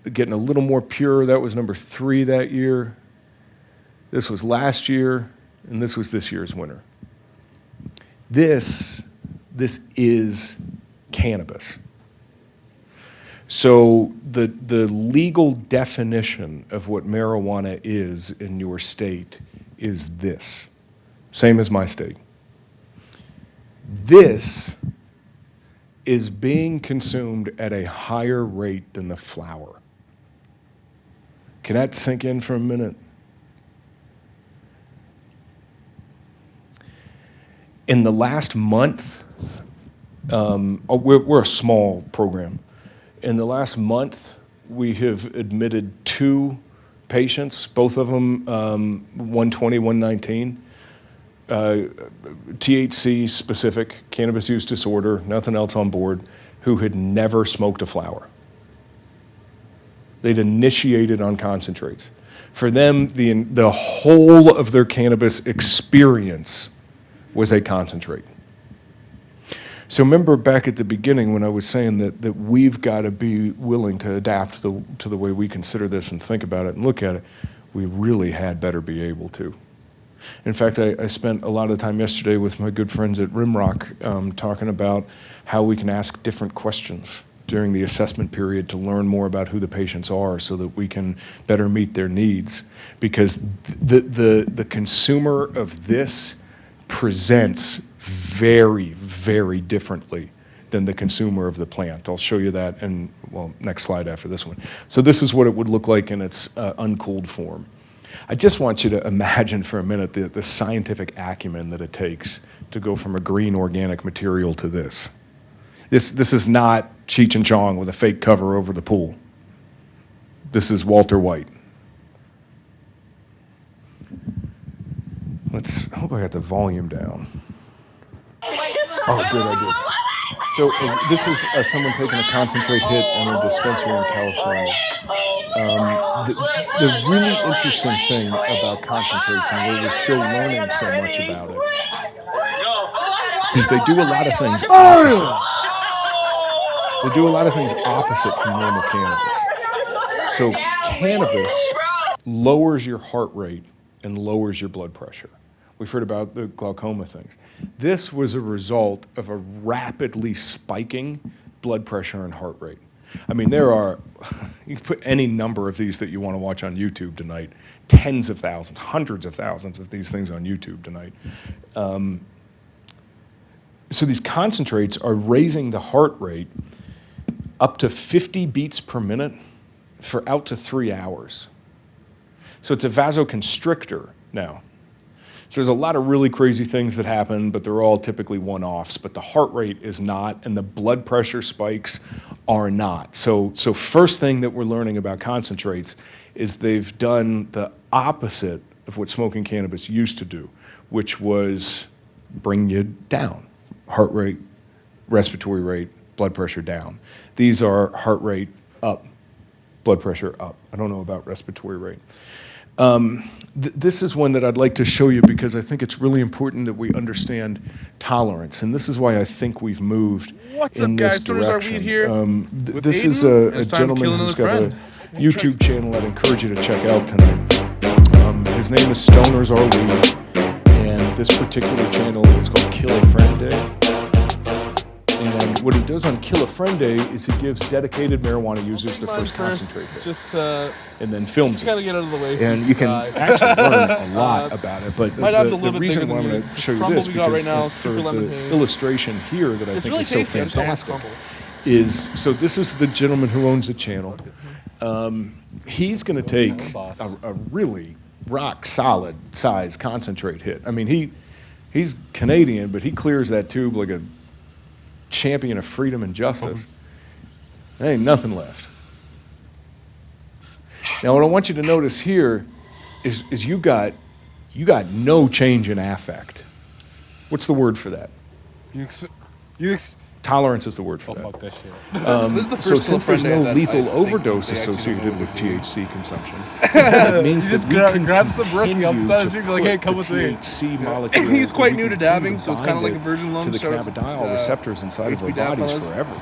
Getting a little more pure, that was number 3 that year. This was last year, and this was this year's winner. This is cannabis. So the legal definition of what marijuana is in your state is this, same as my state. This is being consumed at a higher rate than the flower. Can that sink in for a minute? In the last month, we're a small program. In the last month, we have admitted 2 patients, both of them 120, 119, THC specific, cannabis use disorder, nothing else on board, who had never smoked a flower. They'd initiated on concentrates. For them, the whole of their cannabis experience was a concentrate. So remember back at the beginning when I was saying that we've got to be willing to adapt to the way we consider this and think about it and look at it. We really had better be able to. In fact, I spent a lot of time yesterday with my good friends at Rimrock talking about how we can ask different questions during the assessment period to learn more about who the patients are so that we can better meet their needs. Because the consumer of this presents very, very differently than the consumer of the plant. I'll show you that in, well, next slide after this one. So this is what it would look like in its uncooled form. I just want you to imagine for a minute the scientific acumen that it takes to go from a green organic material to this. This is not Cheech and Chong with a fake cover over the pool. This is Walter White. I hope I got the volume down. Oh, good, I did. So this is someone taking a concentrate hit in a dispensary in California. The really interesting thing about concentrates, and where we're still learning so much about it, is they do a lot of things opposite. They do a lot of things opposite from normal cannabis. So cannabis lowers your heart rate and lowers your blood pressure. We've heard about the glaucoma things. This was a result of a rapidly spiking blood pressure and heart rate. I mean, you can put any number of these that you want to watch on YouTube tonight, tens of thousands, hundreds of thousands of these things on YouTube tonight. So these concentrates are raising the heart rate up to 50 beats per minute for out to 3 hours. So it's a vasoconstrictor now. So there's a lot of really crazy things that happen, but they're all typically one-offs. But the heart rate is not, and the blood pressure spikes are not. So first thing that we're learning about concentrates is they've done the opposite of what smoking cannabis used to do, which was bring you down. Heart rate, respiratory rate, blood pressure down. These are heart rate up, blood pressure up. I don't know about respiratory rate. This is one that I'd like to show you because I think it's really important that we understand tolerance, and this is why I think we've moved in this direction. This is a gentleman who's got a YouTube channel I'd encourage you to check out tonight. His name is Stoners Are Weed, and this particular channel is called Kill a Friend Day. And what he does on Kill a Friend Day is he gives dedicated marijuana users their first concentrate hit, and then films it. Kind of get out of the way. And you can actually learn a lot about it. But the reason why I'm going to show you this, because for the illustration here that I think is so fantastic, is, so this is the gentleman who owns the channel. He's going to take a really rock solid size concentrate hit. I mean, he's Canadian, but he clears that tube like a champion of freedom and justice. There ain't nothing left. Now, what I want you to notice here is you got no change in affect. What's the word for that? Tolerance is the word for that. Fuck that shit. So since there's no lethal overdose associated with THC consumption, it means that we can grab some rookie continue outside the to street, be like, "Hey, put come the with me." THC molecule. He's quite we new can to dabbing, continue so it's kind of bind like a it virgin loan to the shark. cannabidiol receptors inside of our HP dab bodies fellas. forever.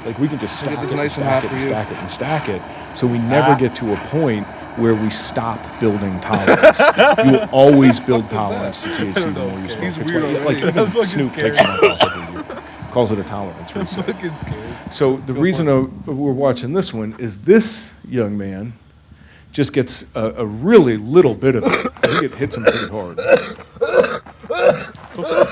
Like we can just stack it's it and nice and stack hot it for and you. stack it and stack it, so we never get to a point where we stop building tolerance. You will always build tolerance to THC the more you smoke. He's It's weird why, already. like I'm even fucking Snoop scared. takes a month off every year. Calls it a tolerance reset. Fucking scared. So the reason we're watching this one is this young man just gets a really little bit of it. I think it hits him pretty hard.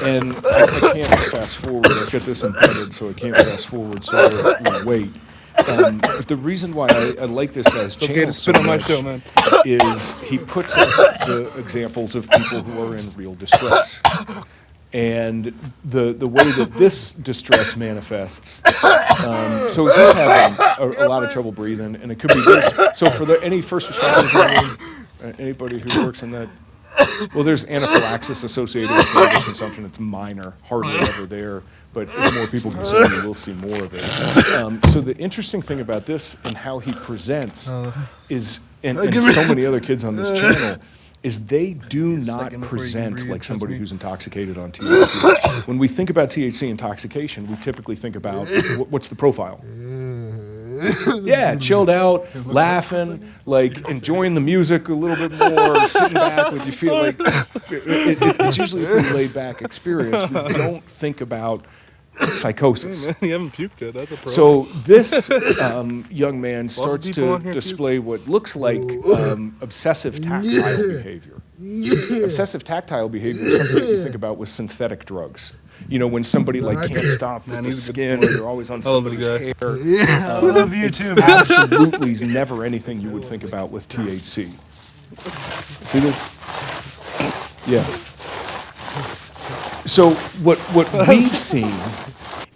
And I can't fast forward. I've got this embedded, so I can't fast forward, so we'll wait. But the reason why I like this guy's Okay channel to so spit on my much show, man. is he puts up the examples of people who are in real distress. And the way that this distress manifests, so he's having a lot of trouble breathing, and it could be this. So for any first responders, in the room, anybody who works in that, well, there's anaphylaxis associated with cannabis consumption. It's minor, hardly ever there, but as more people consume it, we'll see more of it. So the interesting thing about this and how he presents is, and so many other kids on this channel, is they do not present like somebody who's intoxicated on THC. When we think about THC intoxication, we typically think about what's the profile? Yeah, chilled out, laughing, like enjoying the music a little bit more, sitting back with you feel like it's usually a pretty laid back experience. We don't think about psychosis. Man, you haven't puked yet. That's a problem. So this young man starts people to on here puke. display what looks like obsessive tactile behavior. Obsessive tactile behavior is something that you think about with synthetic drugs. You know, when somebody like can't stop Man, with the he's a good skin, or sport. they're always on I love the somebody's guy. hair. I love you too, man. Absolutely is never anything you would think about with THC. See this? Yeah. So what we've seen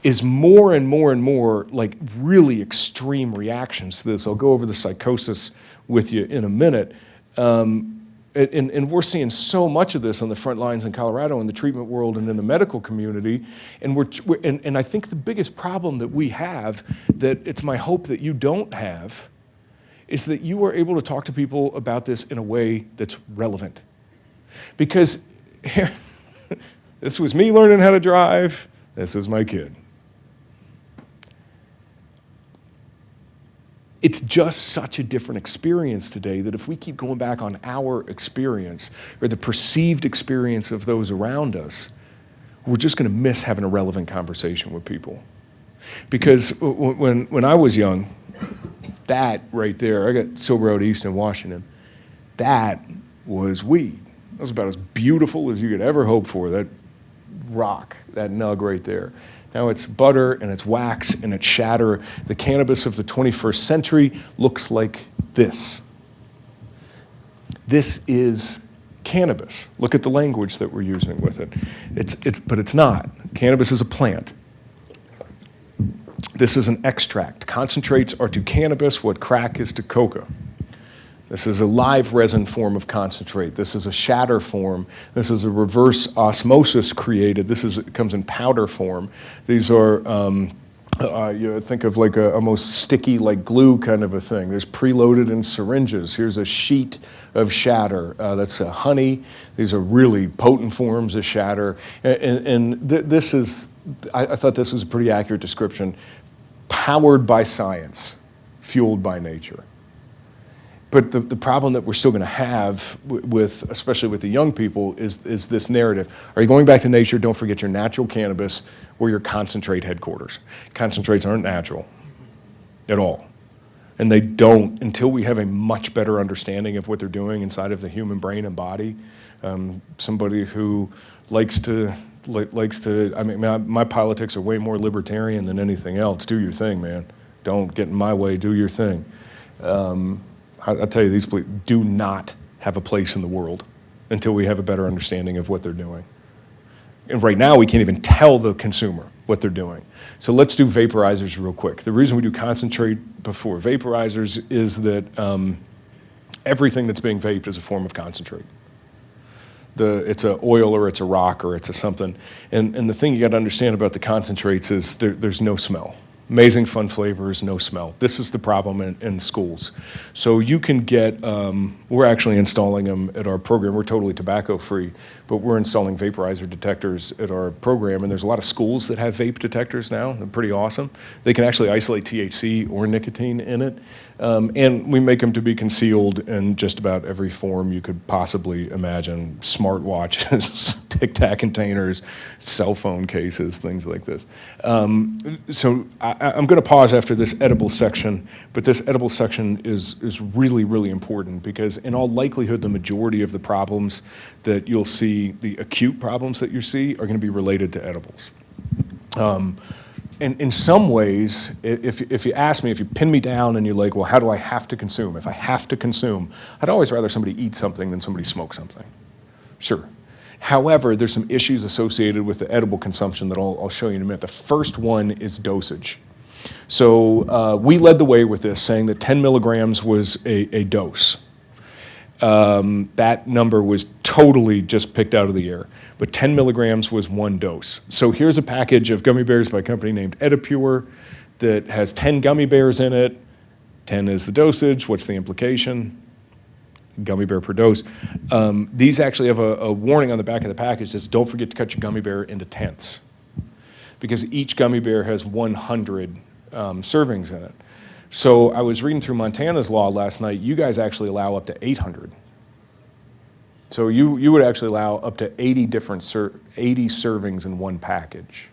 is more and more and more like really extreme reactions to this. I'll go over the psychosis with you in a minute. And we're seeing so much of this on the front lines in Colorado, in the treatment world, and in the medical community. And I think the biggest problem that we have, that it's my hope that you don't have, is that you are able to talk to people about this in a way that's relevant. Because here, this was me learning how to drive. This is my kid. It's just such a different experience today that if we keep going back on our experience or the perceived experience of those around us, we're just going to miss having a relevant conversation with people. Because when I was young, that right there, I got sober out east in Washington, that was weed. That was about as beautiful as you could ever hope for, that rock, that nug right there. Now it's butter and it's wax and it's shatter. The cannabis of the 21st century looks like this. This is cannabis. Look at the language that we're using with it. But it's not. Cannabis is a plant. This is an extract. Concentrates are to cannabis what crack is to coca. This is a live resin form of concentrate. This is a shatter form. This is a reverse osmosis created. It comes in powder form. These are, you think of like a almost sticky, like glue kind of a thing. There's preloaded in syringes. Here's a sheet of shatter. That's honey. These are really potent forms of shatter. This is, I thought this was a pretty accurate description. Powered by science, fueled by nature. But the problem that we're still going to have with, especially with the young people, is this narrative. Are you going back to nature? Don't forget your natural cannabis or your concentrate headquarters. Concentrates aren't natural at all. And they don't until we have a much better understanding of what they're doing inside of the human brain and body. Somebody who likes to, I mean, my politics are way more libertarian than anything else. Do your thing, man. Don't get in my way. Do your thing. I tell you, these people do not have a place in the world until we have a better understanding of what they're doing. And right now, we can't even tell the consumer what they're doing. So let's do vaporizers real quick. The reason we do concentrate before vaporizers is that everything that's being vaped is a form of concentrate. It's a oil or it's a rock or it's a something. And the thing you got to understand about the concentrates is there's no smell. Amazing fun flavors, no smell. This is the problem in schools. So you can get, we're actually installing them at our program. We're totally tobacco free, but we're installing vaporizer detectors at our program. And there's a lot of schools that have vape detectors now. They're pretty awesome. They can actually isolate THC or nicotine in it. And we make them to be concealed in just about every form you could possibly imagine. Smartwatches, Tic Tac containers, cell phone cases, things like this. So I'm going to pause after this edible section, but this edible section is really, really important because in all likelihood, the majority of the problems that you'll see, the acute problems that you see, are going to be related to edibles. And in some ways, if you ask me, if you pin me down and you're like, well, how do I have to consume? If I have to consume, I'd always rather somebody eat something than somebody smoke something. Sure. However, there's some issues associated with the edible consumption that I'll show you in a minute. The first one is dosage. So we led the way with this, saying that 10 milligrams was a dose. That number was totally just picked out of the air. But 10 milligrams was one dose. So here's a package of gummy bears by a company named Edipure that has 10 gummy bears in it. 10 is the dosage. What's the implication? Gummy bear per dose. These actually have a warning on the back of the package that says, don't forget to cut your gummy bear into tenths, because each gummy bear has 100 servings in it. So I was reading through Montana's law last night. You guys actually allow up to 800. So you would actually allow up to 80 servings in one package.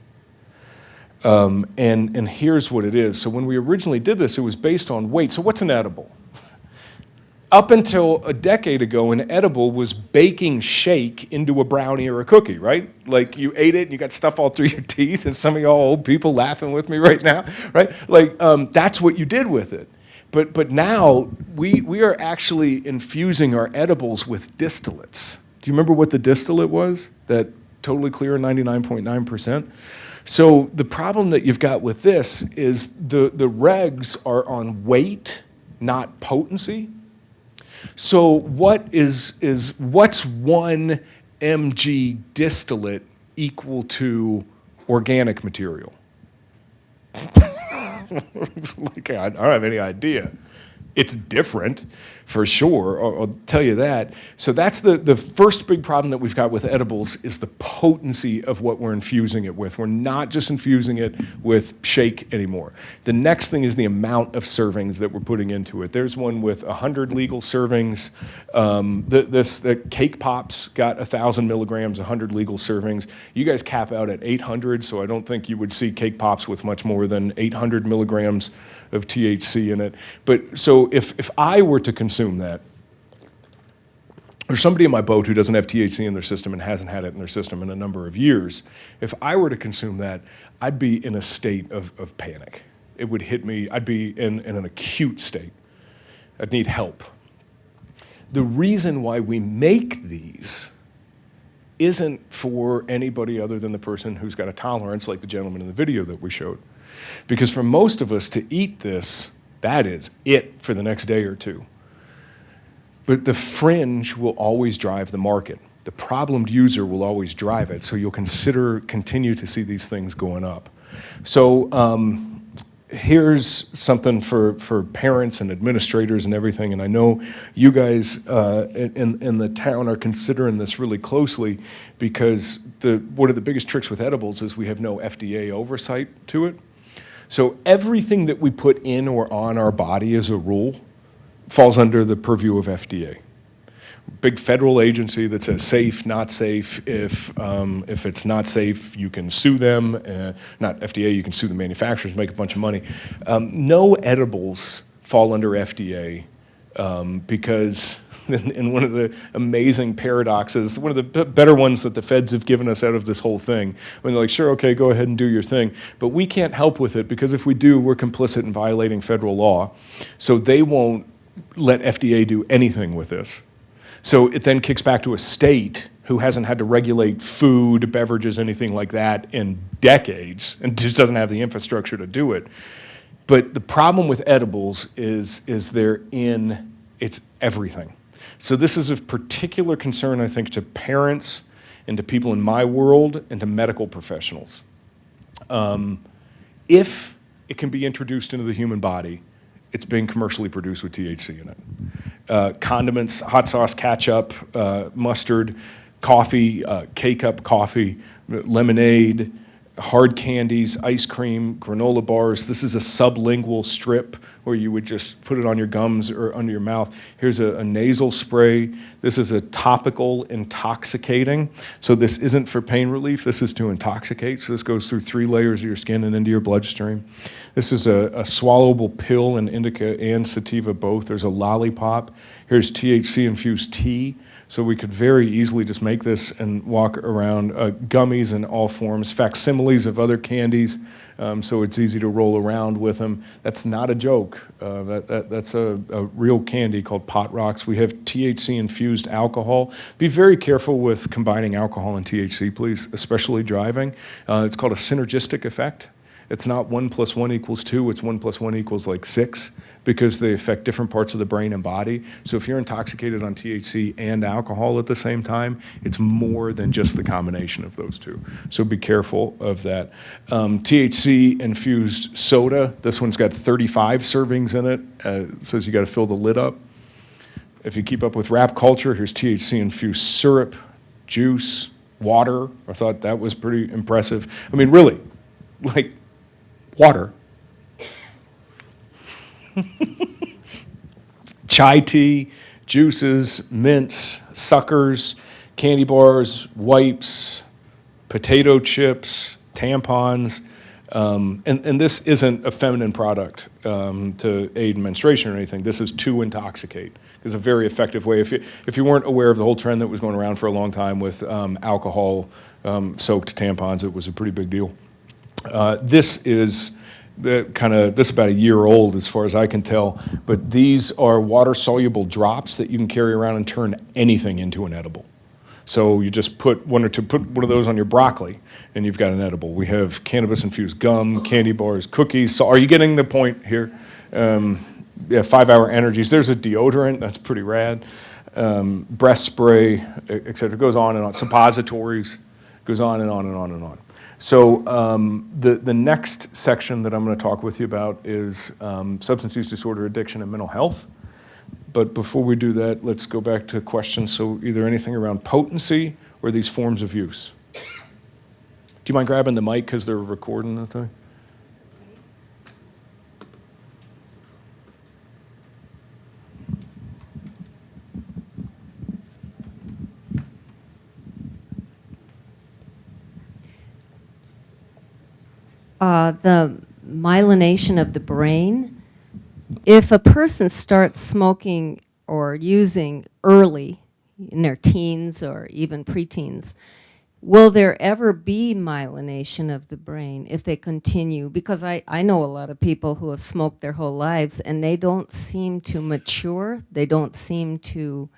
And here's what it is. So when we originally did this, it was based on weight. So what's an edible? Up until a decade ago, an edible was baking shake into a brownie or a cookie, right? Like you ate it and you got stuff all through your teeth, and some of y'all old people laughing with me right now, right? Like that's what you did with it. But now we are actually infusing our edibles with distillates. Do you remember what the distillate was? That totally clear 99.9%? So the problem that you've got with this is the regs are on weight, not potency. So what's 1 mg distillate equal to organic material? Like, I don't have any idea. It's different, for sure, I'll tell you that. So that's the first big problem that we've got with edibles is the potency of what we're infusing it with. We're not just infusing it with shake anymore. The next thing is the amount of servings that we're putting into it. There's one with 100 legal servings. The Cake Pops got 1,000 milligrams, 100 legal servings. You guys cap out at 800, so I don't think you would see Cake Pops with much more than 800 milligrams of THC in it. But so if I were to consume that, or somebody in my boat who doesn't have THC in their system and hasn't had it in their system in a number of years, if I were to consume that, I'd be in a state of panic. It would hit me, I'd be in an acute state. I'd need help. The reason why we make these isn't for anybody other than the person who's got a tolerance, like the gentleman in the video that we showed. Because for most of us to eat this, that is it for the next day or two. But the fringe will always drive the market. The problemed user will always drive it, so you'll continue to see these things going up. So here's something for parents and administrators and everything, and I know you guys in the town are considering this really closely because one of the biggest tricks with edibles is we have no FDA oversight to it. So everything that we put in or on our body as a rule falls under the purview of FDA. Big federal agency that says safe, not safe. If it's not safe, you can sue them. Not FDA, you can sue the manufacturers, make a bunch of money. No edibles fall under FDA because and one of the amazing paradoxes, one of the better ones that the feds have given us out of this whole thing, when they're like, sure, okay, go ahead and do your thing, but we can't help with it because if we do, we're complicit in violating federal law. So they won't let FDA do anything with this. So it then kicks back to a state who hasn't had to regulate food, beverages, anything like that in decades, and just doesn't have the infrastructure to do it. But the problem with edibles is it's everything. So this is of particular concern, I think, to parents and to people in my world and to medical professionals. If it can be introduced into the human body, it's being commercially produced with THC in it. Condiments, hot sauce, ketchup, mustard, coffee, K-cup coffee, lemonade, hard candies, ice cream, granola bars. This is a sublingual strip where you would just put it on your gums or under your mouth. Here's a nasal spray. This is a topical intoxicating. So this isn't for pain relief. This is to intoxicate. So this goes through 3 layers of your skin and into your bloodstream. This is a swallowable pill in indica and sativa both. There's a lollipop. Here's THC-infused tea. So we could very easily just make this and walk around gummies in all forms, facsimiles of other candies, so it's easy to roll around with them. That's not a joke. That's a real candy called Pot Rocks. We have THC-infused alcohol. Be very careful with combining alcohol and THC, please, especially driving. It's called a synergistic effect. It's not 1 + 1 = 2, it's 1 + 1 = like 6, because they affect different parts of the brain and body. So if you're intoxicated on THC and alcohol at the same time, it's more than just the combination of those two. So be careful of that. THC-infused soda, this one's got 35 servings in it. It says you gotta fill the lid up. If you keep up with rap culture, here's THC-infused syrup, juice, water. I thought that was pretty impressive. I mean, really, like, water. Chai tea, juices, mints, suckers, candy bars, wipes, potato chips, tampons, And this isn't a feminine product to aid menstruation or anything. This is to intoxicate. It's a very effective way. If you weren't aware of the whole trend that was going around for a long time with alcohol soaked tampons, it was a pretty big deal. This is this about a year old as far as I can tell, but these are water-soluble drops that you can carry around and turn anything into an edible. So you just put one of those on your broccoli, and you've got an edible. We have cannabis-infused gum, candy bars, cookies. So are you getting the point here? 5-hour energies. There's a deodorant. That's pretty rad. Breast spray, et cetera. It goes on and on. Suppositories. Goes on and on and on and on. So the next section that I'm going to talk with you about is substance use disorder, addiction, and mental health. But before we do that, let's go back to questions. So either anything around potency or these forms of use. Do you mind grabbing the mic because they're recording the thing? The myelination of the brain. If a person starts smoking or using early in their teens or even preteens, will there ever be myelination of the brain if they continue? Because I know a lot of people who have smoked their whole lives and they don't seem to mature. They don't seem to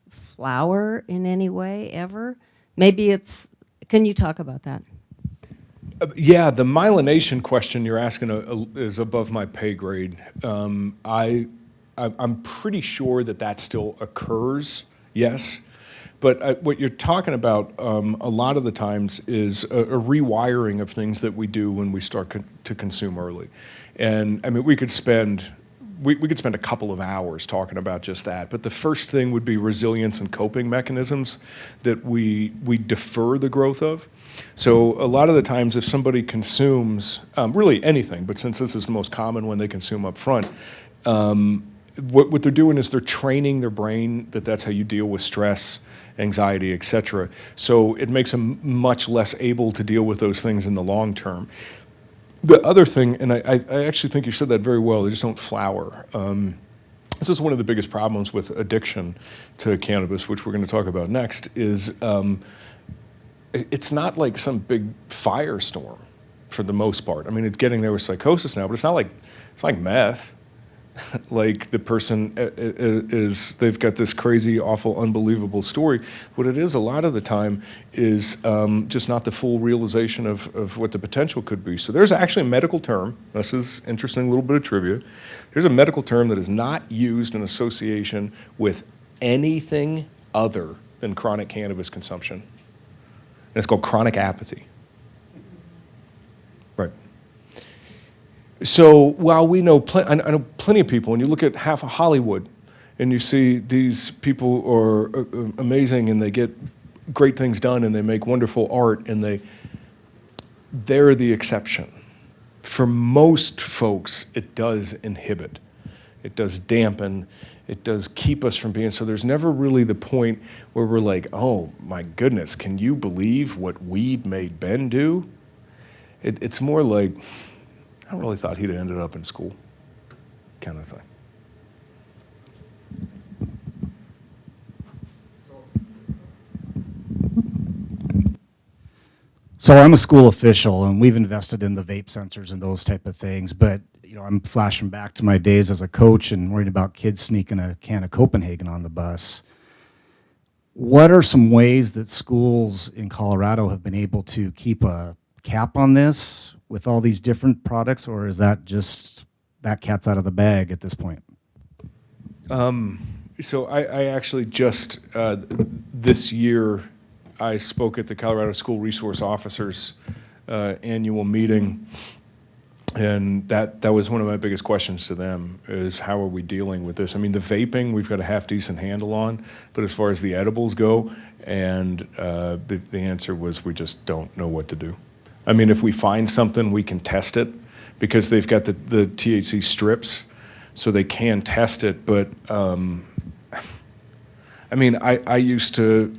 flower in any way ever. Maybe it's, can you talk about that? Yeah, the myelination question you're asking is above my pay grade. I'm pretty sure that still occurs, yes. But what you're talking about a lot of the times is a rewiring of things that we do when we start to consume early. And I mean, we could spend a couple of hours talking about just that. But the first thing would be resilience and coping mechanisms that we defer the growth of. So a lot of the times if somebody consumes really anything, but since this is the most common when they consume up front, what they're doing is they're training their brain that's how you deal with stress, anxiety, et cetera. So it makes them much less able to deal with those things in the long term. The other thing, and I actually think you said that very well, they just don't flower. This is one of the biggest problems with addiction to cannabis, which we're going to talk about next, is it's not like some big firestorm for the most part. I mean, it's getting there with psychosis now, but it's like meth. Like the person they've got this crazy, awful, unbelievable story. What it is a lot of the time is just not the full realization of what the potential could be. So there's actually a medical term, this is interesting, a little bit of trivia. There's a medical term that is not used in association with anything other than chronic cannabis consumption. And it's called chronic apathy. Right. So while we know, I know plenty of people, and you look at half of Hollywood, and you see these people are amazing, and they get great things done, and they make wonderful art, and they're the exception. For most folks, it does inhibit. It does dampen. It does keep us from being, so there's never really the point where we're like, oh my goodness, can you believe what weed made Ben do? It's more like, I really thought he'd ended up in school, kind of thing. So I'm a school official, and we've invested in the vape sensors and those type of things. But I'm flashing back to my days as a coach and worried about kids sneaking a can of Copenhagen on the bus. What are some ways that schools in Colorado have been able to keep a cap on this with all these different products, or is that just that cat's out of the bag at this point? So I actually just this year I spoke at the Colorado School Resource Officers annual meeting, and that was one of my biggest questions to them is how are we dealing with this? I mean, the vaping we've got a half decent handle on, but as far as the edibles go, and the answer was we just don't know what to do. I mean, if we find something, we can test it because they've got the THC strips, so they can test it. But I mean, I used to,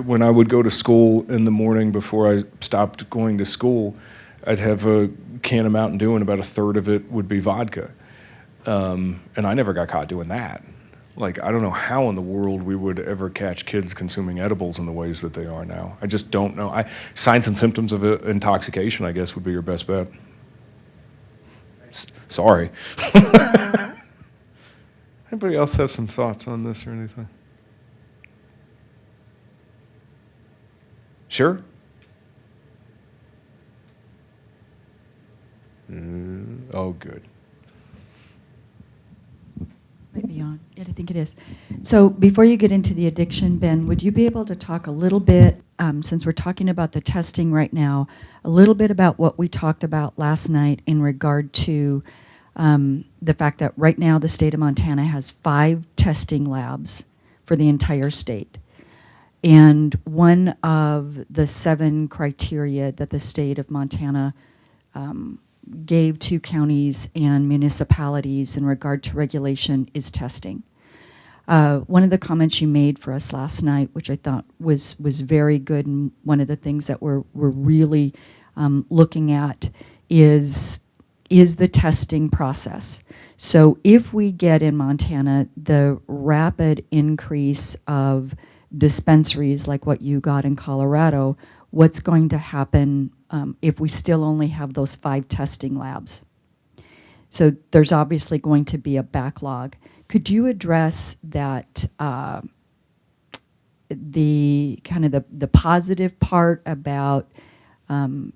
when I would go to school in the morning before I stopped going to school, I'd have a can of Mountain Dew and about a third of it would be vodka. And I never got caught doing that. Like, I don't know how in the world we would ever catch kids consuming edibles in the ways that they are now. I just don't know. Signs and symptoms of intoxication, I guess, would be your best bet. Sorry. Anybody else have some thoughts on this or anything? Sure? Oh, good. Might be on. Yeah, I think it is. So before you get into the addiction, Ben, would you be able to talk a little bit, since we're talking about the testing right now, a little bit about what we talked about last night in regard to the fact that right now the state of Montana has 5 testing labs for the entire state. And one of the 7 criteria that the state of Montana gave to counties and municipalities in regard to regulation is testing. One of the comments you made for us last night, which I thought was very good, and one of the things that we're really looking at is the testing process. So if we get in Montana the rapid increase of dispensaries like what you got in Colorado, what's going to happen if we still only have those 5 testing labs? So there's obviously going to be a backlog. Could you address that, the kind of the positive part about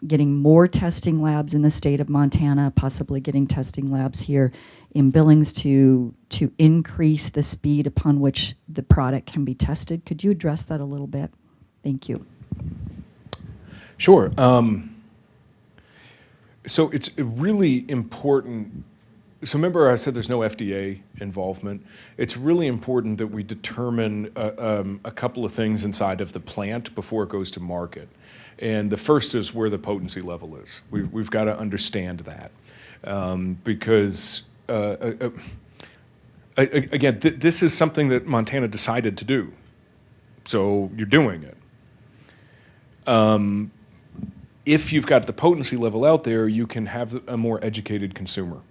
getting more testing labs in the state of Montana, possibly getting testing labs here in Billings to increase the speed upon which the product can be tested? Could you address that a little bit? Thank you. Sure. So it's really important. So remember I said there's no FDA involvement. It's really important that we determine a couple of things inside of the plant before it goes to market. And the first is where the potency level is. We've got to understand that. Because, again, this is something that Montana decided to do. So you're doing it. If you've got the potency level out there, you can have a more educated consumer.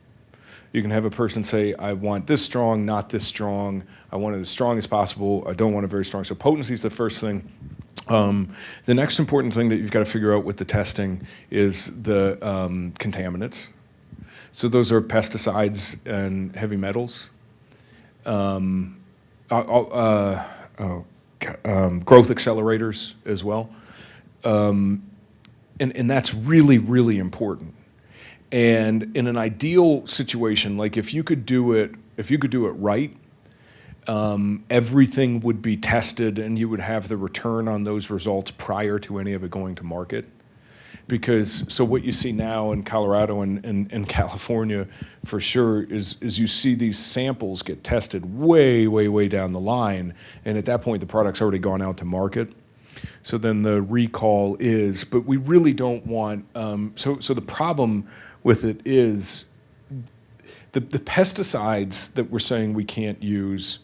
You can have a person say, I want this strong, not this strong. I want it as strong as possible. I don't want it very strong. So potency is the first thing. The next important thing that you've got to figure out with the testing is the contaminants. So those are pesticides and heavy metals. Growth accelerators as well. And that's really, really important. And in an ideal situation, like if you could do it right, everything would be tested and you would have the return on those results prior to any of it going to market. Because, so what you see now in Colorado and California for sure is you see these samples get tested way, way, way down the line. And at that point, the product's already gone out to market. So then the recall is, but we really don't want, so the problem with it is the pesticides that we're saying we can't use.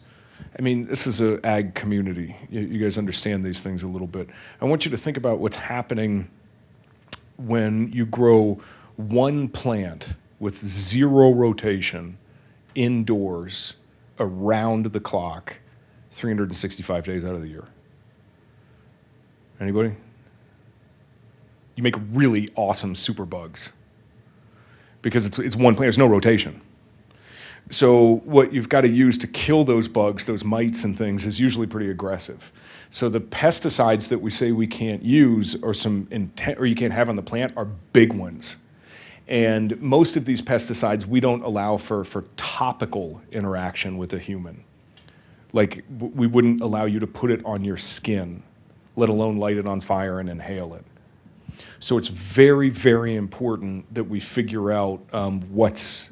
I mean, this is an ag community. You guys understand these things a little bit. I want you to think about what's happening when you grow one plant with 0 rotation indoors around the clock 365 days out of the year. Anybody? You make really awesome super bugs because it's one plant, there's no rotation. So what you've got to use to kill those bugs, those mites and things, is usually pretty aggressive. So the pesticides that we say we can't use or you can't have on the plant are big ones. And most of these pesticides we don't allow for topical interaction with a human. Like we wouldn't allow you to put it on your skin, let alone light it on fire and inhale it. So it's very, very important that we figure out what's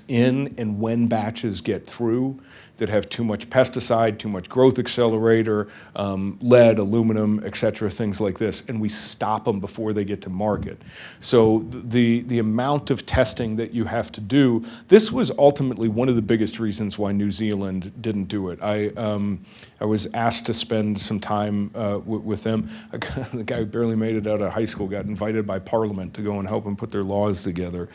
in and when batches get through, that have too much pesticide, too much growth accelerator, lead, aluminum, et cetera, things like this, and we stop them before they get to market. So the amount of testing that you have to do, this was ultimately one of the biggest reasons why New Zealand didn't do it. I was asked to spend some time with them. The guy who barely made it out of high school got invited by Parliament to go and help them put their laws together.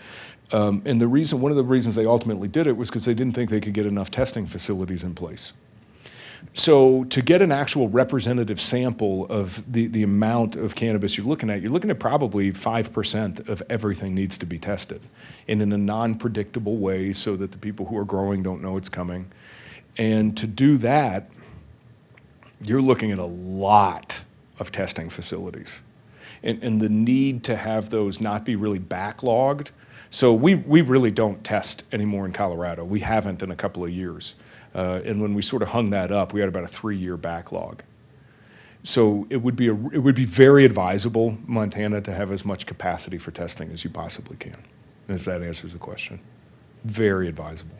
And one of the reasons they ultimately did it was because they didn't think they could get enough testing facilities in place. So to get an actual representative sample of the amount of cannabis you're looking at probably 5% of everything needs to be tested, and in a non-predictable way so that the people who are growing don't know it's coming. And to do that, you're looking at a lot of testing facilities. And the need to have those not be really backlogged. So we really don't test anymore in Colorado. We haven't in a couple of years. And when we sort of hung that up, we had about a 3-year backlog. So it would be very advisable, Montana, to have as much capacity for testing as you possibly can, if that answers the question. Very advisable.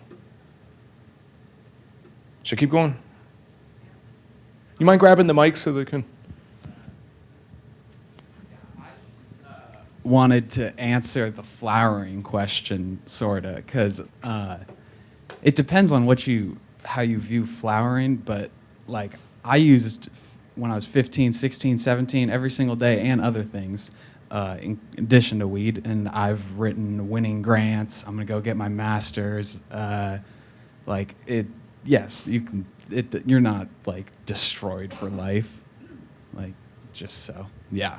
Should I keep going? You mind grabbing the mic so they can? Wanted to answer the flowering question, sorta, because it depends on how you view flowering. But like I used when I was 15, 16, 17, every single day, and other things in addition to weed. And I've written winning grants. I'm gonna go get my master's. Like it, yes, you can. You're not like destroyed for life, like just so, yeah.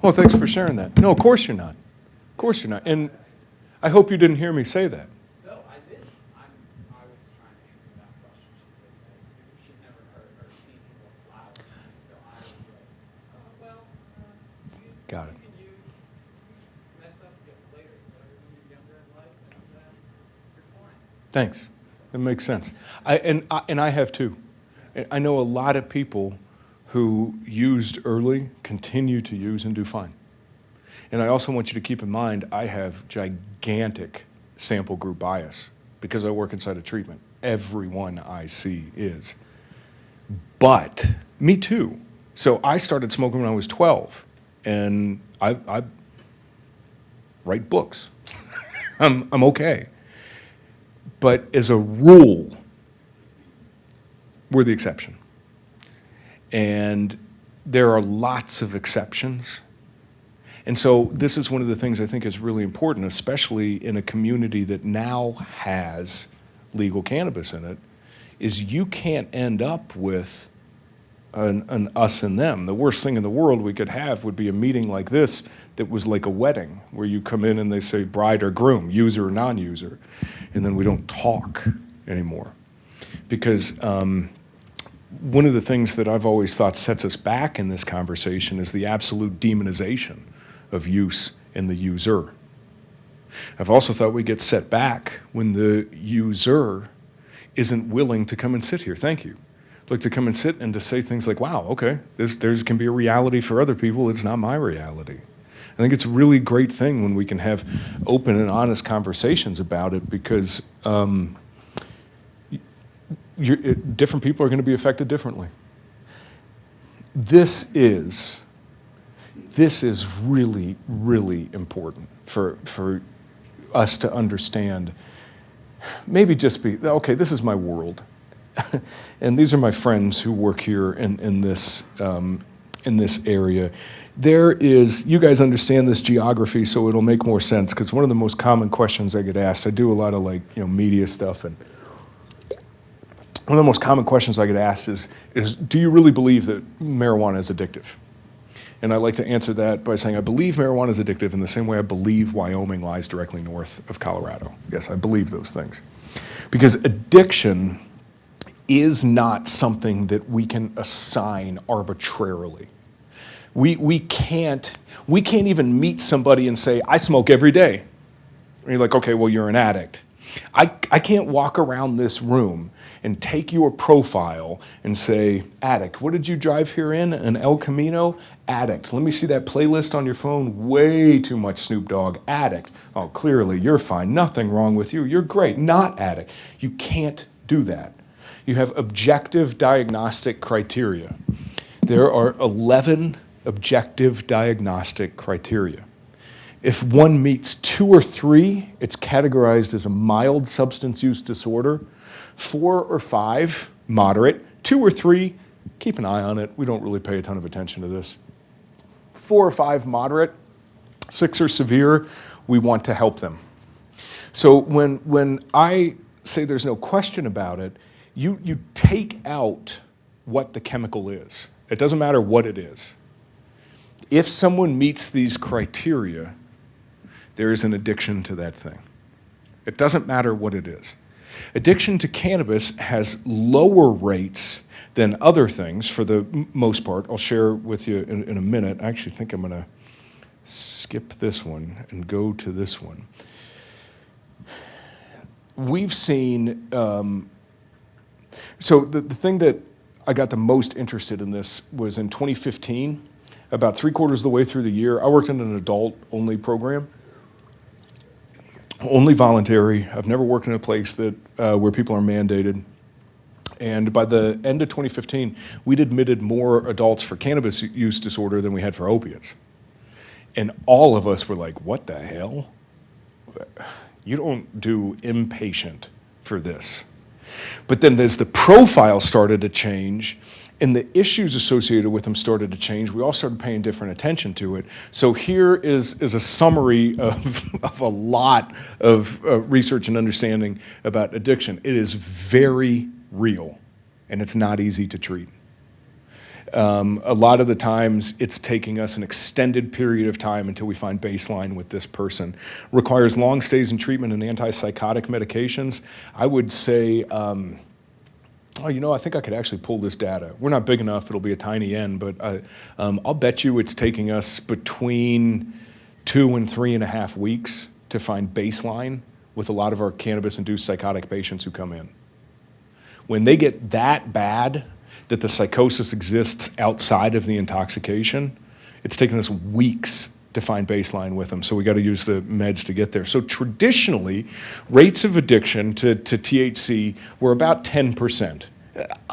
Well, thanks for sharing that. No, of course you're not. Of course you're not. And I hope you didn't hear me say that. No, I didn't. I was trying to answer that question. She said that she's never heard or seen people flower. So I was like, oh, well, Got it. you can use mess up and get later, but when you're younger in life, you're fine. Thanks. That makes sense. And I have too. I know a lot of people who used early continue to use and do fine. And I also want you to keep in mind, I have gigantic sample group bias because I work inside of treatment. Everyone I see is. But me too. So I started smoking when I was 12, and I write books. I'm okay. But as a rule, we're the exception. And there are lots of exceptions. And so this is one of the things I think is really important, especially in a community that now has legal cannabis in it, is you can't end up with an us and them. The worst thing in the world we could have would be a meeting like this that was like a wedding, where you come in and they say bride or groom, user or non-user, and then we don't talk anymore. Because one of the things that I've always thought sets us back in this conversation is the absolute demonization of use and the user. I've also thought we get set back when the user isn't willing to come and sit here. Thank you. Like to come and sit and to say things like, wow, okay, there can be a reality for other people, it's not my reality. I think it's a really great thing when we can have open and honest conversations about it, because different people are going to be affected differently. This is really, really important for us to understand. Maybe just be, okay, this is my world. And these are my friends who work here in this area. You guys understand this geography, so it'll make more sense, because one of the most common questions I get asked, I do a lot of media stuff, and one of the most common questions I get asked is do you really believe that marijuana is addictive? And I like to answer that by saying I believe marijuana is addictive in the same way I believe Wyoming lies directly north of Colorado. Yes, I believe those things. Because addiction is not something that we can assign arbitrarily. We can't even meet somebody and say, I smoke every day. And you're like, okay, well, you're an addict. I can't walk around this room and take your profile and say, addict, what did you drive here in? An El Camino? Addict. Let me see that playlist on your phone. Way too much Snoop Dogg. Addict. Oh, clearly, you're fine. Nothing wrong with you. You're great. Not addict. You can't do that. You have objective diagnostic criteria. There are 11 objective diagnostic criteria. If one meets 2 or 3, it's categorized as a mild substance use disorder. 4 or 5, moderate. 2 or 3, keep an eye on it. We don't really pay a ton of attention to this. 4 or 5, moderate. 6 or severe, we want to help them. So when I say there's no question about it, you take out what the chemical is. It doesn't matter what it is. If someone meets these criteria, there is an addiction to that thing. It doesn't matter what it is. Addiction to cannabis has lower rates than other things for the most part. I'll share with you in a minute. I actually think I'm going to skip this one and go to this one. We've seen, so the thing that I got the most interested in this was in 2015, about 3/4 of the way through the year. I worked in an adult-only program, only voluntary. I've never worked in a place that where people are mandated. And by the end of 2015, we'd admitted more adults for cannabis use disorder than we had for opiates. And all of us were like, what the hell? You don't do inpatient for this. But then as the profile started to change and the issues associated with them started to change, we all started paying different attention to it. So here is a summary of a lot of research and understanding about addiction. It is very real, and it's not easy to treat. A lot of the times, it's taking us an extended period of time until we find baseline with this person. Requires long stays in treatment and antipsychotic medications. I would say, I think I could actually pull this data. We're not big enough, it'll be a tiny N, but I'll bet you it's taking us between 2 and 3.5 weeks to find baseline with a lot of our cannabis-induced psychotic patients who come in. When they get that bad, that the psychosis exists outside of the intoxication, it's taken us weeks to find baseline with them, so we got to use the meds to get there. So traditionally, rates of addiction to THC were about 10%,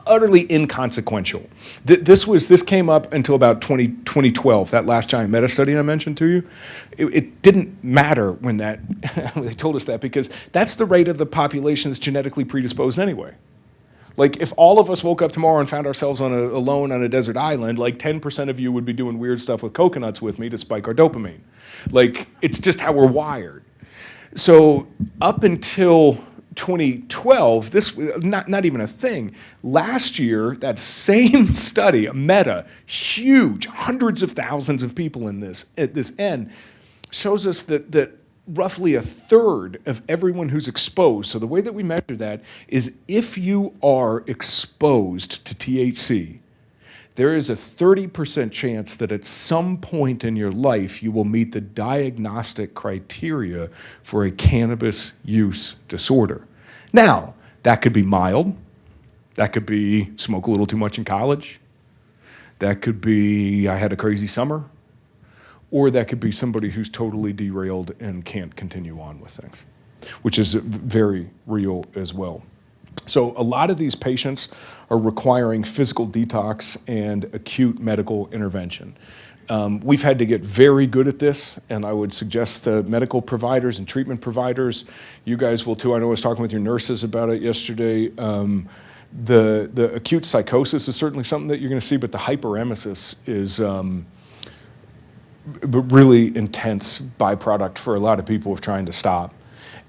utterly inconsequential. This came up until about 2012, that last giant meta-study I mentioned to you. It didn't matter when they told us that, because that's the rate of the population that's genetically predisposed anyway. Like, if all of us woke up tomorrow and found ourselves alone on a desert island, like 10% of you would be doing weird stuff with coconuts with me to spike our dopamine. Like, it's just how we're wired. So up until 2012, this not even a thing. Last year, that same study, a meta, huge, hundreds of thousands of people in this, at this end, shows us that roughly 1/3 of everyone who's exposed, so the way that we measure that is if you are exposed to THC, there is a 30% chance that at some point in your life you will meet the diagnostic criteria for a cannabis use disorder. Now, that could be mild, that could be smoke a little too much in college, that could be I had a crazy summer, or that could be somebody who's totally derailed and can't continue on with things, which is very real as well. So a lot of these patients are requiring physical detox and acute medical intervention. We've had to get very good at this, and I would suggest the medical providers and treatment providers, you guys will too. I know I was talking with your nurses about it yesterday. The acute psychosis is certainly something that you're going to see, but the hyperemesis is really intense byproduct for a lot of people of trying to stop.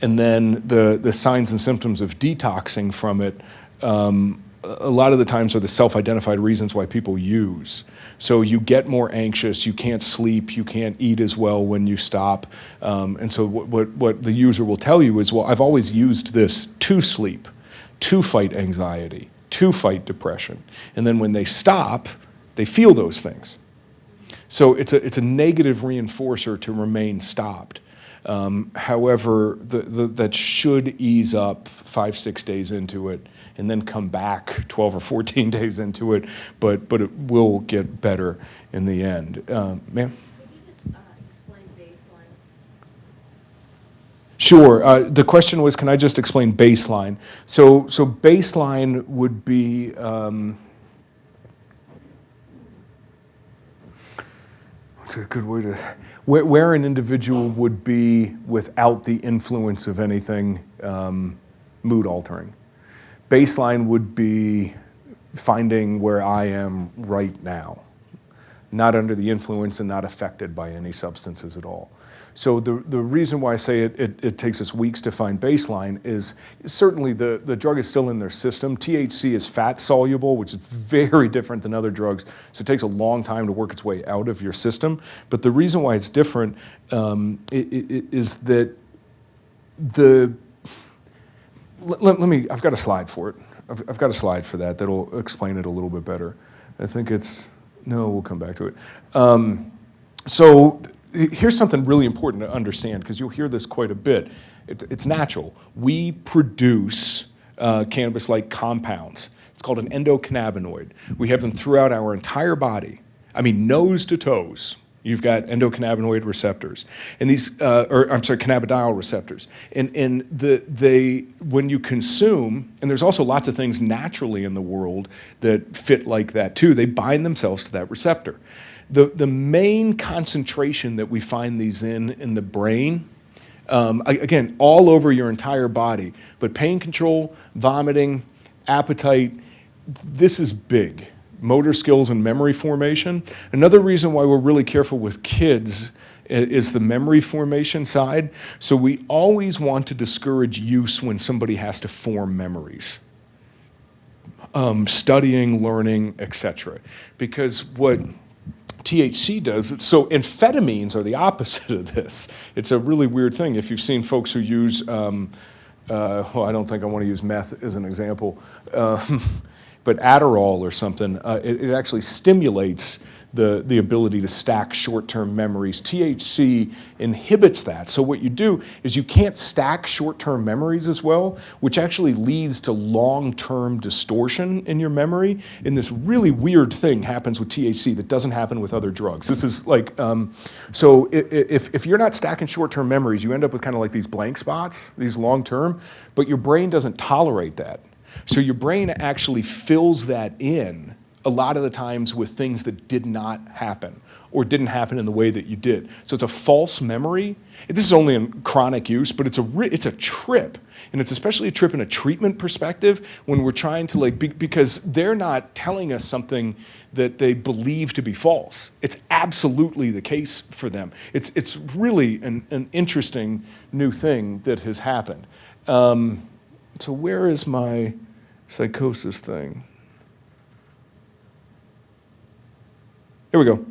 And then the signs and symptoms of detoxing from it, a lot of the times are the self-identified reasons why people use. So you get more anxious, you can't sleep, you can't eat as well when you stop. And so what the user will tell you is, well, I've always used this to sleep, to fight anxiety, to fight depression. And then when they stop, they feel those things. So it's a negative reinforcer to remain stopped. However, that should ease up 5-6 days into it and then come back 12 or 14 days into it, but it will get better in the end. Ma'am? Could you just explain baseline? Sure. The question was, can I just explain baseline? So baseline would be, what's a good way to, where an individual would be without the influence of anything mood altering. Baseline would be finding where I am right now, not under the influence and not affected by any substances at all. So the reason why I say it takes us weeks to find baseline is certainly the drug is still in their system. THC is fat soluble, which is very different than other drugs. So it takes a long time to work its way out of your system. But the reason why it's different is that let me, I've got a slide for it. I've got a slide for that that'll explain it a little bit better. I think we'll come back to it. So here's something really important to understand, because you'll hear this quite a bit. It's natural. We produce cannabis-like compounds. It's called an endocannabinoid. We have them throughout our entire body. I mean, nose to toes. You've got endocannabinoid receptors, and cannabidiol receptors. And when you consume, and there's also lots of things naturally in the world that fit like that too, they bind themselves to that receptor. The main concentration that we find these in the brain, again, all over your entire body, but pain control, vomiting, appetite, this is big. Motor skills and memory formation. Another reason why we're really careful with kids is the memory formation side. So we always want to discourage use when somebody has to form memories. Studying, learning, etc. Because what THC does, so amphetamines are the opposite of this. It's a really weird thing. If you've seen folks who use, well, I don't think I want to use meth as an example, but Adderall or something, it actually stimulates the ability to stack short-term memories. THC inhibits that. So what you do is you can't stack short-term memories as well, which actually leads to long-term distortion in your memory. And this really weird thing happens with THC that doesn't happen with other drugs. This is like, so if you're not stacking short-term memories, you end up with kind of like these blank spots, these long-term, but your brain doesn't tolerate that. So your brain actually fills that in a lot of the times with things that did not happen or didn't happen in the way that you did. So it's a false memory. This is only in chronic use, but it's a trip. And it's especially a trip in a treatment perspective when we're trying to because they're not telling us something that they believe to be false. It's absolutely the case for them. It's really an interesting new thing that has happened. So where is my psychosis thing? Here we go.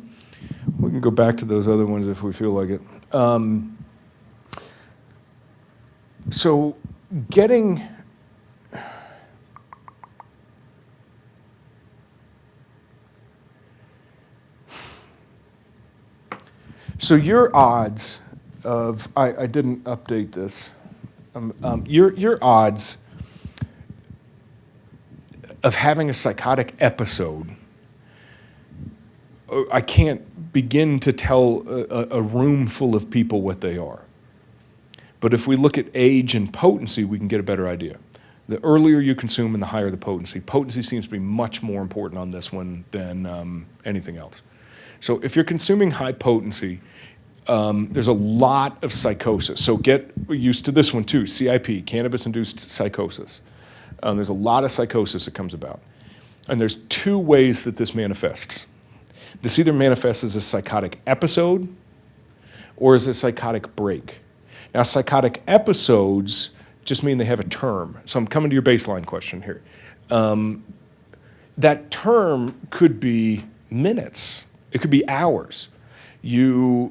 We can go back to those other ones if we feel like it. So getting... So your odds of... I didn't update this. Your odds of having a psychotic episode, I can't begin to tell a room full of people what they are. But if we look at age and potency, we can get a better idea. The earlier you consume and the higher the potency. Potency seems to be much more important on this one than anything else. So if you're consuming high potency, there's a lot of psychosis. So get used to this one too, CIP, cannabis-induced psychosis. There's a lot of psychosis that comes about. And there's two ways that this manifests. This either manifests as a psychotic episode or as a psychotic break. Now, psychotic episodes just mean they have a term. So I'm coming to your baseline question here. That term could be minutes. It could be hours.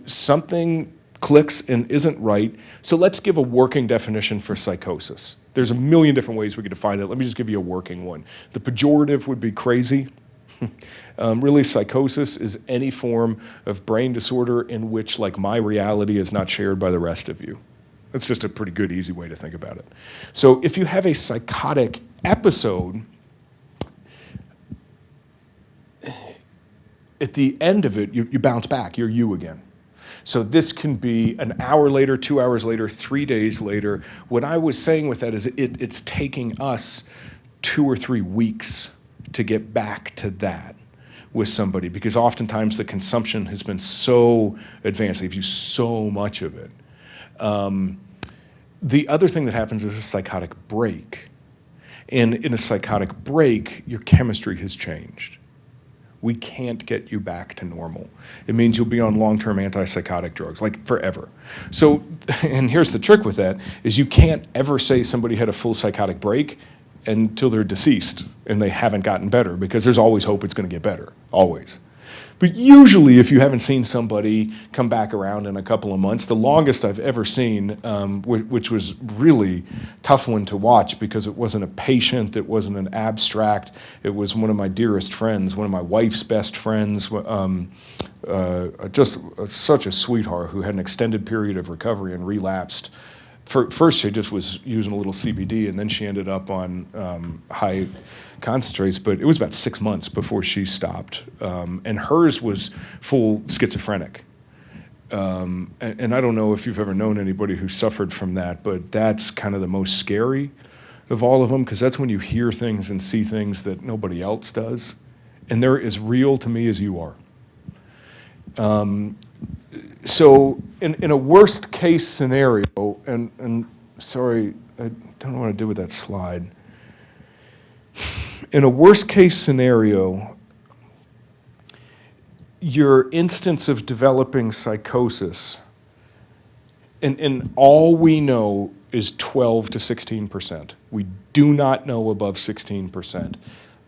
Something clicks and isn't right. So let's give a working definition for psychosis. There's a million different ways we could define it. Let me just give you a working one. The pejorative would be crazy. Really, psychosis is any form of brain disorder in which, like, my reality is not shared by the rest of you. That's just a pretty good, easy way to think about it. So if you have a psychotic episode, at the end of it, you bounce back. You're you again. So this can be an hour later, 2 hours later, 3 days later. What I was saying with that is it's taking us 2 or 3 weeks to get back to that with somebody, because oftentimes the consumption has been so advanced. They've used so much of it. The other thing that happens is a psychotic break. And in a psychotic break, your chemistry has changed. We can't get you back to normal. It means you'll be on long-term antipsychotic drugs, like forever. So, and here's the trick with that, is you can't ever say somebody had a full psychotic break until they're deceased and they haven't gotten better, because there's always hope it's going to get better, always. But usually, if you haven't seen somebody come back around in a couple of months, the longest I've ever seen, which was really tough one to watch because it wasn't a patient, it wasn't an abstract, it was one of my dearest friends, one of my wife's best friends, just such a sweetheart who had an extended period of recovery and relapsed. First, she just was using a little CBD, and then she ended up on high concentrates, but it was about 6 months before she stopped. And hers was full schizophrenic. And I don't know if you've ever known anybody who suffered from that, but that's kind of the most scary of all of them, because that's when you hear things and see things that nobody else does. And they're as real to me as you are. So in a worst case scenario, and sorry, I don't know what to do with that slide. In a worst case scenario, your instance of developing psychosis, and all we know is 12 to 16%. We do not know above 16%.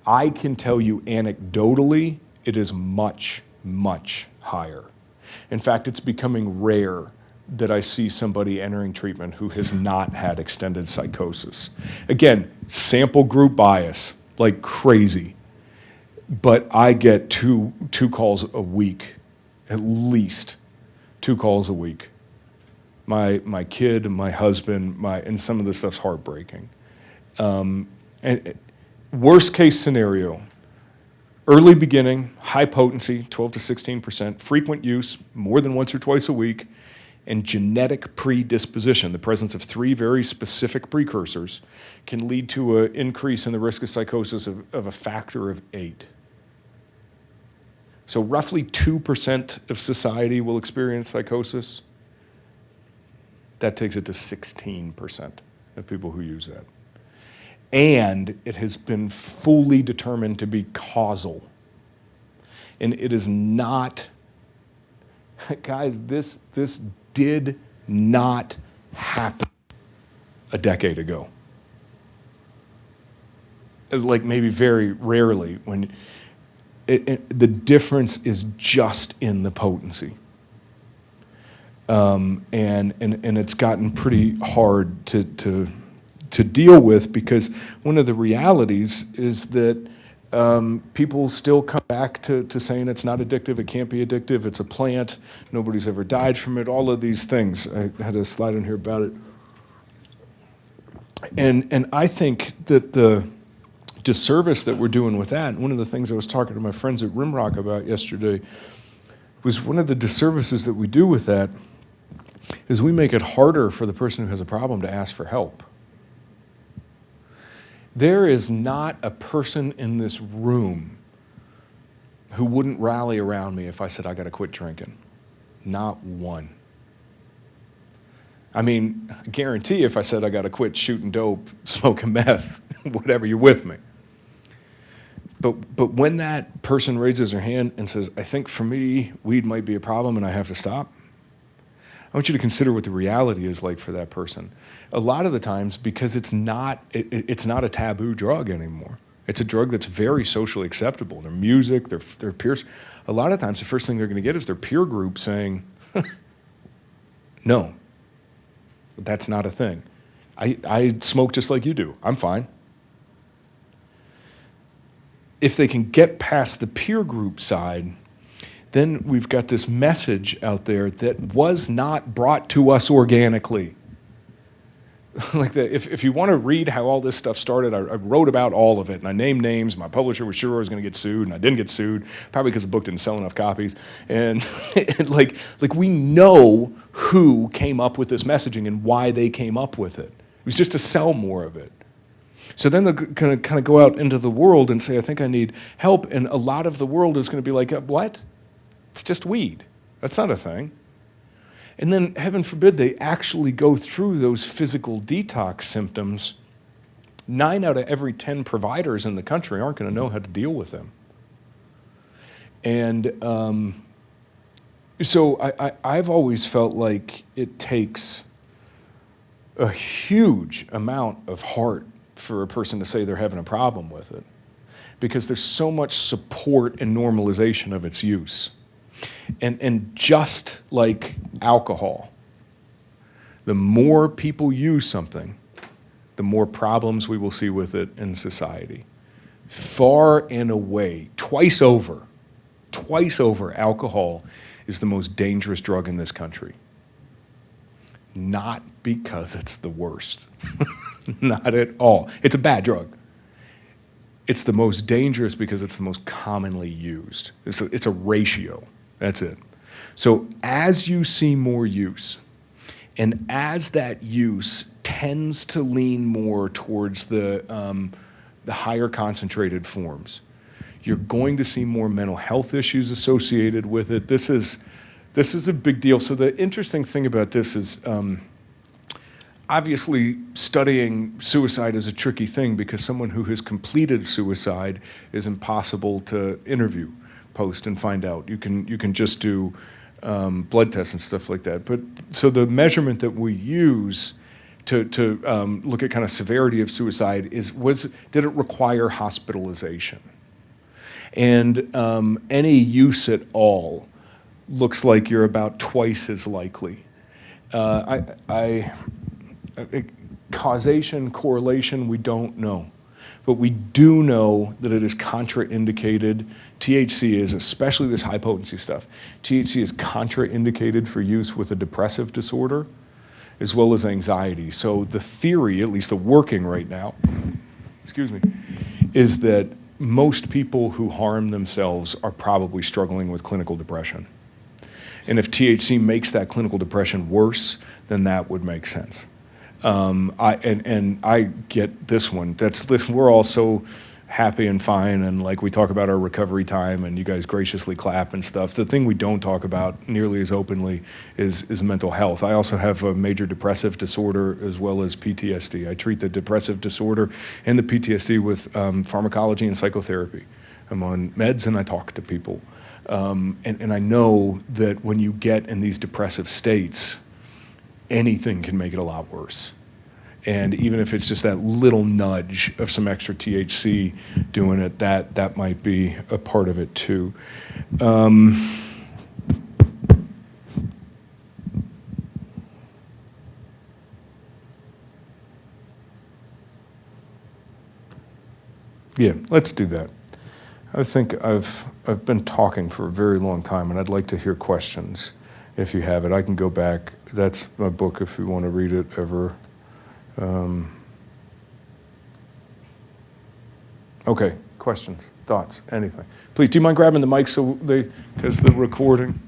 I can tell you anecdotally, it is much, much higher. In fact, it's becoming rare that I see somebody entering treatment who has not had extended psychosis. Again, sample group bias, like crazy. But I get two calls a week, at least 2 calls a week. My kid, my husband, and some of this stuff's heartbreaking. And worst case scenario, early beginning, high potency, 12 to 16%, frequent use, more than once or twice a week, and genetic predisposition, the presence of 3 very specific precursors, can lead to an increase in the risk of psychosis of a factor of 8. So roughly 2% of society will experience psychosis. That takes it to 16% of people who use that. And it has been fully determined to be causal. And it is not, guys, this did not happen a decade ago. It was like maybe very rarely when the difference is just in the potency. And it's gotten pretty hard to deal with, because one of the realities is that people still come back to saying it's not addictive, it can't be addictive, it's a plant, nobody's ever died from it, all of these things. I had a slide in here about it. And I think that the disservice that we're doing with that, one of the things I was talking to my friends at Rimrock about yesterday, was one of the disservices that we do with that is we make it harder for the person who has a problem to ask for help. There is not a person in this room who wouldn't rally around me if I said, I got to quit drinking. Not one. I mean, I guarantee if I said I got to quit shooting dope, smoking meth, whatever, you're with me. But when that person raises their hand and says, I think for me, weed might be a problem and I have to stop, I want you to consider what the reality is like for that person. A lot of the times, because it's not a taboo drug anymore. It's a drug that's very socially acceptable. Their music, their peers. A lot of times, the first thing they're going to get is their peer group saying, no, that's not a thing. I smoke just like you do. I'm fine. If they can get past the peer group side, then we've got this message out there that was not brought to us organically. like if you want to read how all this stuff started, I wrote about all of it, and I named names. My publisher was sure I was going to get sued, and I didn't get sued, probably because the book didn't sell enough copies. And, and like we know who came up with this messaging and why they came up with it. It was just to sell more of it. So then they're going to kind of go out into the world and say, I think I need help, and a lot of the world is going to be like, what? It's just weed. That's not a thing. And then, heaven forbid, they actually go through those physical detox symptoms. 9 out of every 10 providers in the country aren't going to know how to deal with them. And so I've always felt like it takes a huge amount of heart for a person to say they're having a problem with it, because there's so much support and normalization of its use. And just like alcohol, the more people use something, the more problems we will see with it in society. Far and away, twice over, alcohol is the most dangerous drug in this country. Not because it's the worst. Not at all. It's a bad drug. It's the most dangerous because it's the most commonly used. It's a ratio. That's it. So as you see more use, and as that use tends to lean more towards the higher concentrated forms, you're going to see more mental health issues associated with it. This is a big deal. So the interesting thing about this is, obviously studying suicide is a tricky thing, because someone who has completed suicide is impossible to interview post and find out. You can just do blood tests and stuff like that. But so the measurement that we use to look at kind of severity of suicide did it require hospitalization? And any use at all looks like you're about twice as likely. Causation, correlation, we don't know. But we do know that it is contraindicated. THC is, especially this high potency stuff, THC is contraindicated for use with a depressive disorder as well as anxiety. So the theory, at least the working right now, is that most people who harm themselves are probably struggling with clinical depression. And if THC makes that clinical depression worse, then that would make sense. I get this one. We're all so happy and fine, and like we talk about our recovery time, and you guys graciously clap and stuff. The thing we don't talk about nearly as openly is mental health. I also have a major depressive disorder as well as PTSD. I treat the depressive disorder and the PTSD with pharmacology and psychotherapy. I'm on meds and I talk to people. And I know that when you get in these depressive states, anything can make it a lot worse. And even if it's just that little nudge of some extra THC doing it, that might be a part of it too. Yeah, let's do that. I think I've been talking for a very long time, and I'd like to hear questions if you have it. I can go back. That's my book if you want to read it ever. Okay, questions, thoughts, anything. Please, do you mind grabbing the mic because the recording?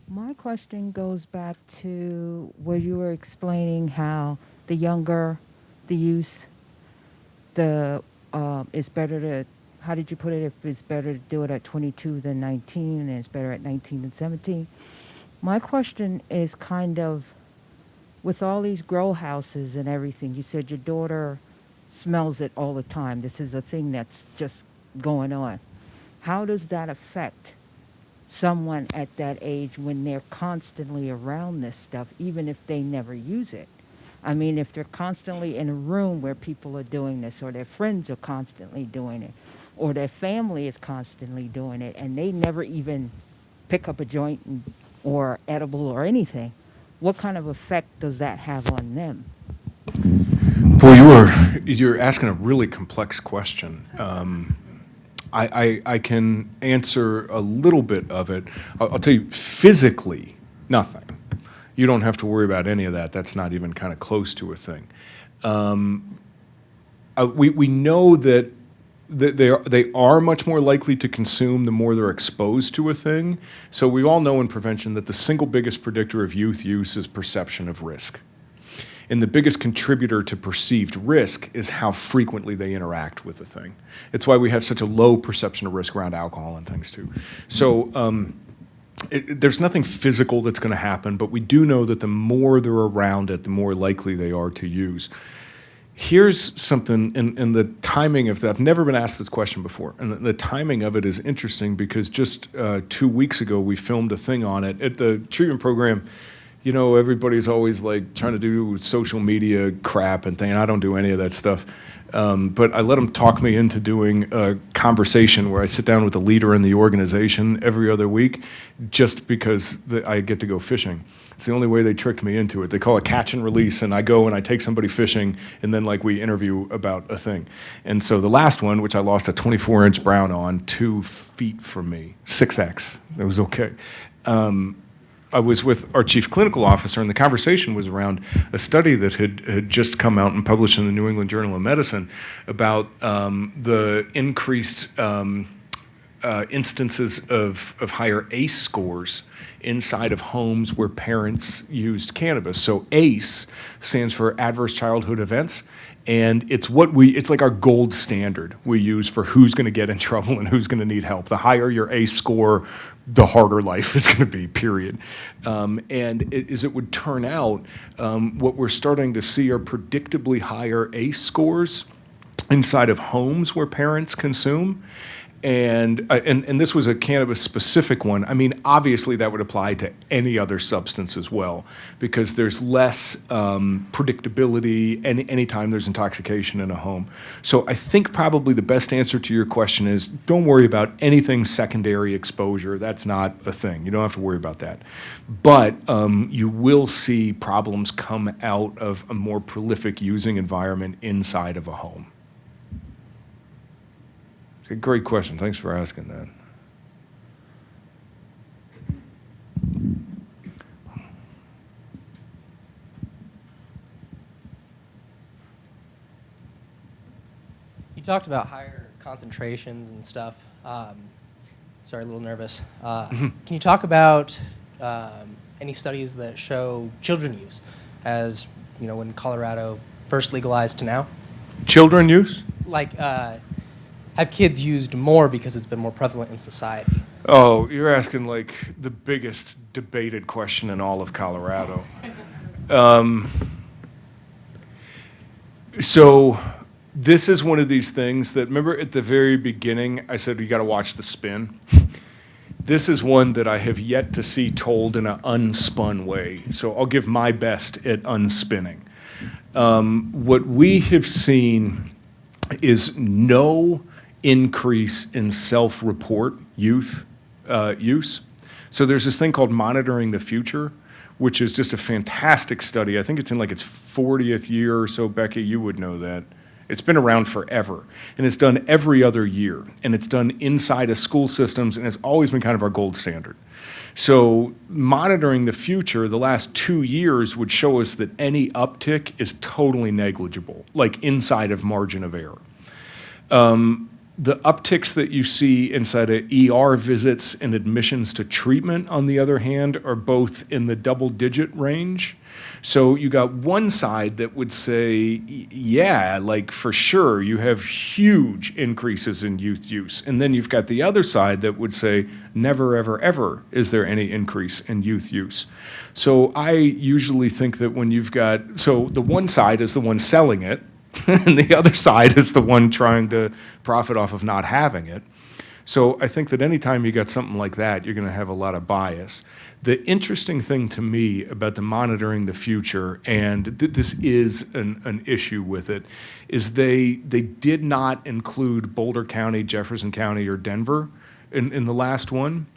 My question goes back to where you were explaining how the younger the use, it's better to, how did you put it, if it's better to do it at 22 than 19 and it's better at 19 than 17. My question is kind of, with all these grow houses and everything, you said your daughter smells it all the time. This is a thing that's just going on. How does that affect someone at that age when they're constantly around this stuff, even if they never use it? I mean, if they're constantly in a room where people are doing this, or their friends are constantly doing it, or their family is constantly doing it, and they never even pick up a joint or edible or anything, what kind of effect does that have on them? Boy, you're asking a really complex question. I can answer a little bit of it. I'll tell you, physically, nothing. You don't have to worry about any of that. That's not even kind of close to a thing. We know that they are much more likely to consume the more they're exposed to a thing. So we all know in prevention that the single biggest predictor of youth use is perception of risk. And the biggest contributor to perceived risk is how frequently they interact with the thing. It's why we have such a low perception of risk around alcohol and things too. So there's nothing physical that's going to happen, but we do know that the more they're around it, the more likely they are to use. Here's something, and the timing of that, I've never been asked this question before, and the timing of it is interesting because just 2 weeks ago we filmed a thing on it. At the treatment program, you know, everybody's always like trying to do social media crap and thing. I don't do any of that stuff. But I let them talk me into doing a conversation where I sit down with the leader in the organization every other week just because I get to go fishing. It's the only way they tricked me into it. They call it catch and release, and I go and I take somebody fishing, and then like we interview about a thing. And so the last one, which I lost a 24-inch brown on, 2 feet from me, 6X. It was okay. I was with our chief clinical officer, and the conversation was around a study that had just come out and published in the New England Journal of Medicine about the increased instances of higher ACE scores inside of homes where parents used cannabis. So ACE stands for Adverse Childhood Events. And it's like our gold standard we use for who's going to get in trouble and who's going to need help. The higher your ACE score, the harder life is going to be, period. As it would turn out, what we're starting to see are predictably higher ACE scores inside of homes where parents consume. And this was a cannabis-specific one. I mean, obviously that would apply to any other substance as well, because there's less predictability anytime there's intoxication in a home. So I think probably the best answer to your question is don't worry about anything secondary exposure. That's not a thing. You don't have to worry about that. But you will see problems come out of a more prolific using environment inside of a home. It's a great question. Thanks for asking that. You talked about higher concentrations and stuff. Sorry, a little nervous. Can you talk about any studies that show children use, as you know, when Colorado first legalized to now? Children use? Like, have kids used more because it's been more prevalent in society? Oh, you're asking like the biggest debated question in all of Colorado. So this is one of these things that, remember at the very beginning, I said you got to watch the spin. This is one that I have yet to see told in an unspun way. So I'll give my best at unspinning. What we have seen is no increase in self-report youth use. So there's this thing called Monitoring the Future, which is just a fantastic study. I think it's in like its 40th year or so. Becky, you would know that. It's been around forever, and it's done every other year, and it's done inside of school systems, and it's always been kind of our gold standard. So Monitoring the Future, the last 2 years would show us that any uptick is totally negligible, like inside of margin of error. The upticks that you see inside of ER visits and admissions to treatment, on the other hand, are both in the double-digit range. So you got one side that would say, yeah, like for sure, you have huge increases in youth use. And then you've got the other side that would say, never, ever, ever is there any increase in youth use. So I usually think that when you've got, so the one side is the one selling it, and the other side is the one trying to profit off of not having it. So I think that anytime you got something like that, you're going to have a lot of bias. The interesting thing to me about the Monitoring the Future, and this is an issue with it, is they did not include Boulder County, Jefferson County, or Denver in the last one.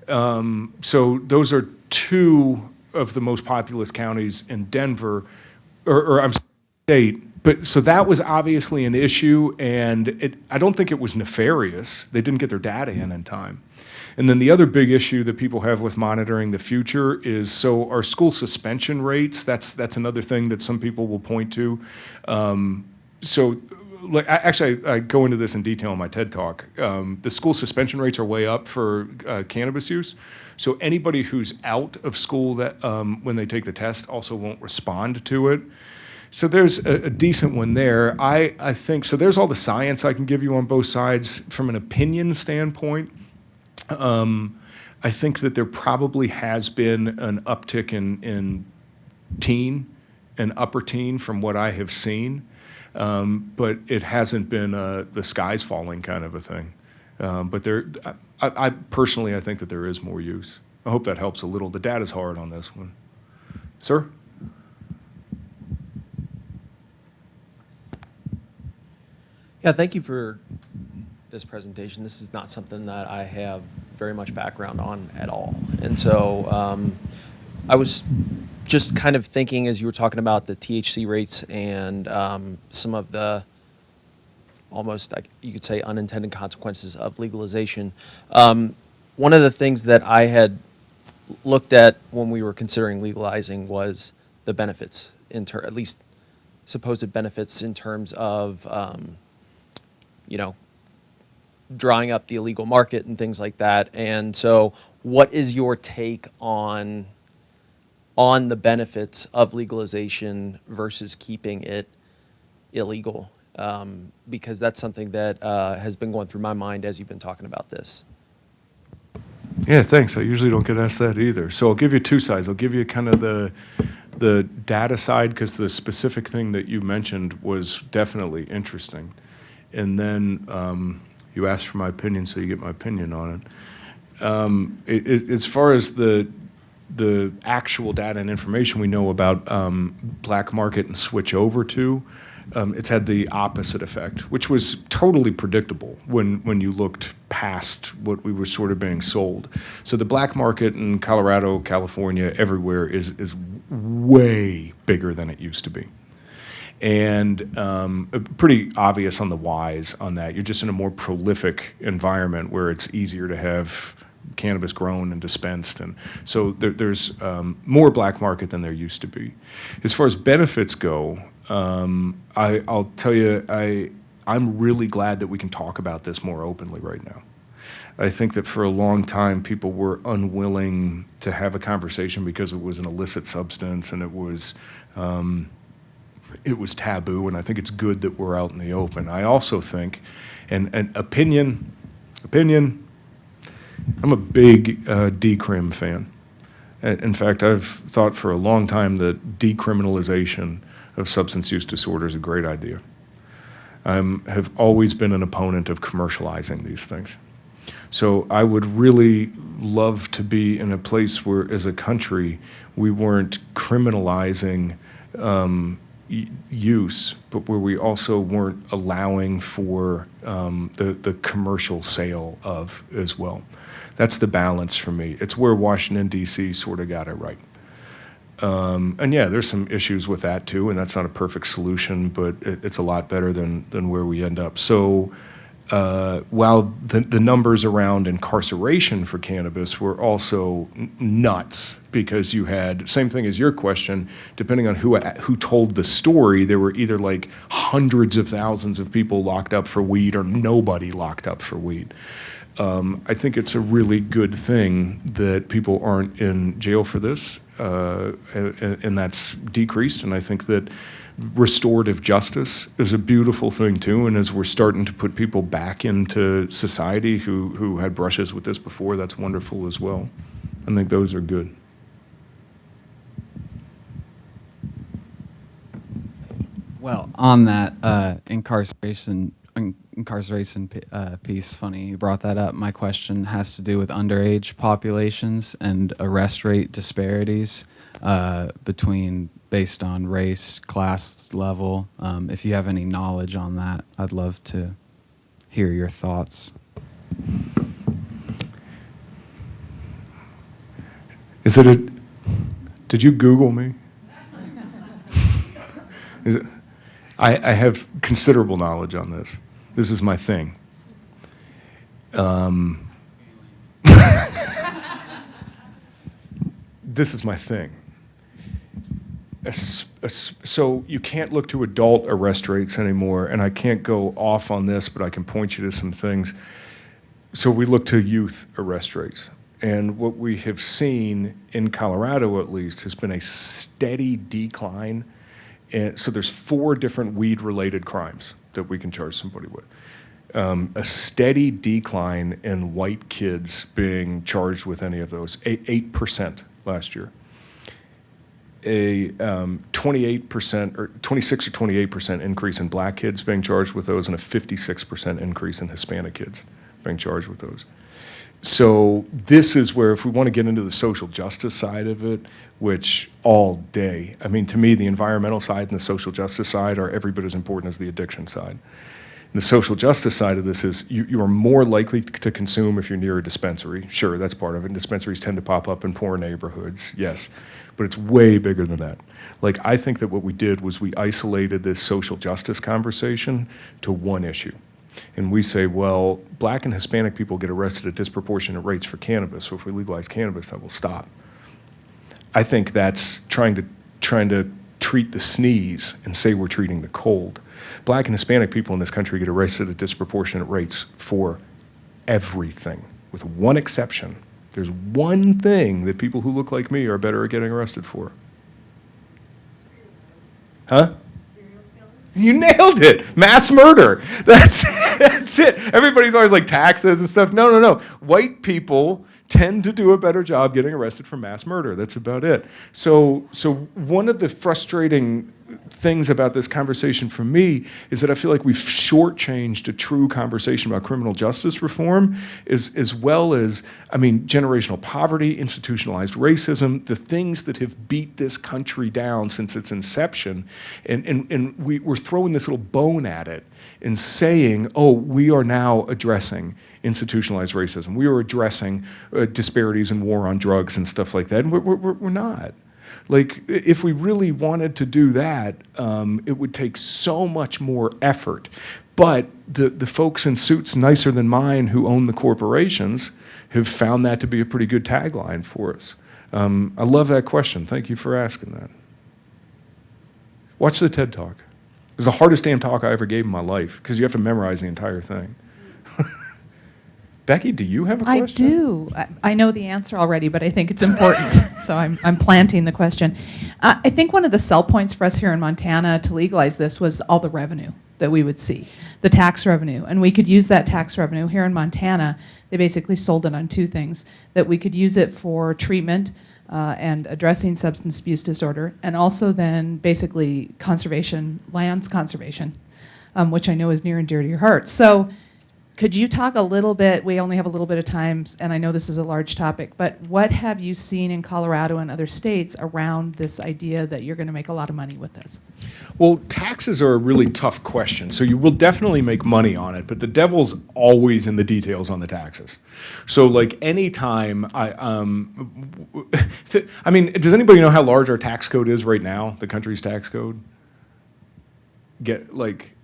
So those are two of the most populous counties in Denver, or I'm sorry, state. but so that was obviously an issue, and I don't think it was nefarious. They didn't get their data in time. And then the other big issue that people have with monitoring the future is, so our school suspension rates, that's another thing that some people will point to. So like, I go into this in detail in my TED Talk. The school suspension rates are way up for cannabis use. So anybody who's out of school that when they take the test also won't respond to it. So there's a decent one there. I think, so there's all the science I can give you on both sides. From an opinion standpoint, I think that there probably has been an uptick in teen and upper teen from what I have seen, but it hasn't been the sky's falling kind of a thing. But I personally, I think that there is more use. I hope that helps a little. The data's hard on this one. Sir? Yeah, thank you for this presentation. This is not something that I have very much background on at all. And so I was just kind of thinking as you were talking about the THC rates and some of the almost, you could say, unintended consequences of legalization. One of the things that I had looked at when we were considering legalizing was the benefits, at least supposed benefits in terms of drawing up the illegal market and things like that. And so what is your take on the benefits of legalization versus keeping it illegal? Because that's something that has been going through my mind as you've been talking about this. Yeah, thanks. I usually don't get asked that either. So I'll give you two sides. I'll give you kind of the data side, because the specific thing that you mentioned was definitely interesting. And then you asked for my opinion, so you get my opinion on it. As far as the actual data and information we know about black market and switch over to, it's had the opposite effect, which was totally predictable when you looked past what we were sort of being sold. So the black market in Colorado, California, everywhere is way bigger than it used to be. And pretty obvious on the whys on that. You're just in a more prolific environment where it's easier to have cannabis grown and dispensed, and so there's more black market than there used to be. As far as benefits go, I'll tell you, I'm really glad that we can talk about this more openly right now. I think that for a long time people were unwilling to have a conversation because it was an illicit substance and it was taboo, and I think it's good that we're out in the open. I also think, and opinion, I'm a big decrim fan. In fact, I've thought for a long time that decriminalization of substance use disorder is a great idea. I have always been an opponent of commercializing these things. So I would really love to be in a place where, as a country, we weren't criminalizing use, but where we also weren't allowing for the commercial sale of as well. That's the balance for me. It's where Washington, D.C. sort of got it right. And yeah, there's some issues with that too, and that's not a perfect solution, but it's a lot better than where we end up. So while the numbers around incarceration for cannabis were also nuts, because you had, same thing as your question, depending on who told the story, there were either like hundreds of thousands of people locked up for weed or nobody locked up for weed. I think it's a really good thing that people aren't in jail for this, and that's decreased. And I think that restorative justice is a beautiful thing too. And as we're starting to put people back into society who had brushes with this before, that's wonderful as well. I think those are good. Well, on that incarceration piece, funny you brought that up. My question has to do with underage populations and arrest rate disparities based on race, class level. If you have any knowledge on that, I'd love to hear your thoughts. Did you Google me? I have considerable knowledge on this. This is my thing. This is my thing. So you can't look to adult arrest rates anymore, and I can't go off on this, but I can point you to some things. So we look to youth arrest rates. And what we have seen in Colorado, at least, has been a steady decline. And so there's 4 different weed-related crimes that we can charge somebody with. A steady decline in white kids being charged with any of those, 8% last year. A 28% or 26 or 28% increase in black kids being charged with those, and a 56% increase in Hispanic kids being charged with those. So this is where, if we want to get into the social justice side of it, which all day, I mean, to me, the environmental side and the social justice side are every bit as important as the addiction side. And the social justice side of this is you are more likely to consume if you're near a dispensary. Sure, that's part of it. And dispensaries tend to pop up in poor neighborhoods, yes. But it's way bigger than that. Like, I think that what we did was we isolated this social justice conversation to one issue. And we say, well, black and Hispanic people get arrested at disproportionate rates for cannabis, so if we legalize cannabis, that will stop. I think that's trying to treat the sneeze and say we're treating the cold. Black and Hispanic people in this country get arrested at disproportionate rates for everything, with one exception. There's one thing that people who look like me are better at getting arrested for. Huh? You nailed it. Mass murder. That's it. Everybody's always like taxes and stuff. No. White people tend to do a better job getting arrested for mass murder. That's about it. So one of the frustrating things about this conversation for me is that I feel like we've shortchanged a true conversation about criminal justice reform, as well as, I mean, generational poverty, institutionalized racism, the things that have beat this country down since its inception. And we're throwing this little bone at it and saying, oh, we are now addressing institutionalized racism. We are addressing disparities in war on drugs and stuff like that. And we're not. Like, if we really wanted to do that, it would take so much more effort. But the folks in suits nicer than mine who own the corporations have found that to be a pretty good tagline for us. I love that question. Thank you for asking that. Watch the TED Talk. It was the hardest damn talk I ever gave in my life, because you have to memorize the entire thing. Becky, do you have a question? I do. I know the answer already, but I think it's important, so I'm planting the question. I think one of the sell points for us here in Montana to legalize this was all the revenue that we would see, the tax revenue. And we could use that tax revenue here in Montana. They basically sold it on 2 things, that we could use it for treatment and addressing substance abuse disorder, and also then basically conservation, lands conservation, which I know is near and dear to your heart. So could you talk a little bit, we only have a little bit of time, and I know this is a large topic, but what have you seen in Colorado and other states around this idea that you're going to make a lot of money with this? Well, taxes are a really tough question. So you will definitely make money on it, but the devil's always in the details on the taxes. So like any time I mean, does anybody know how large our tax code is right now, the country's tax code?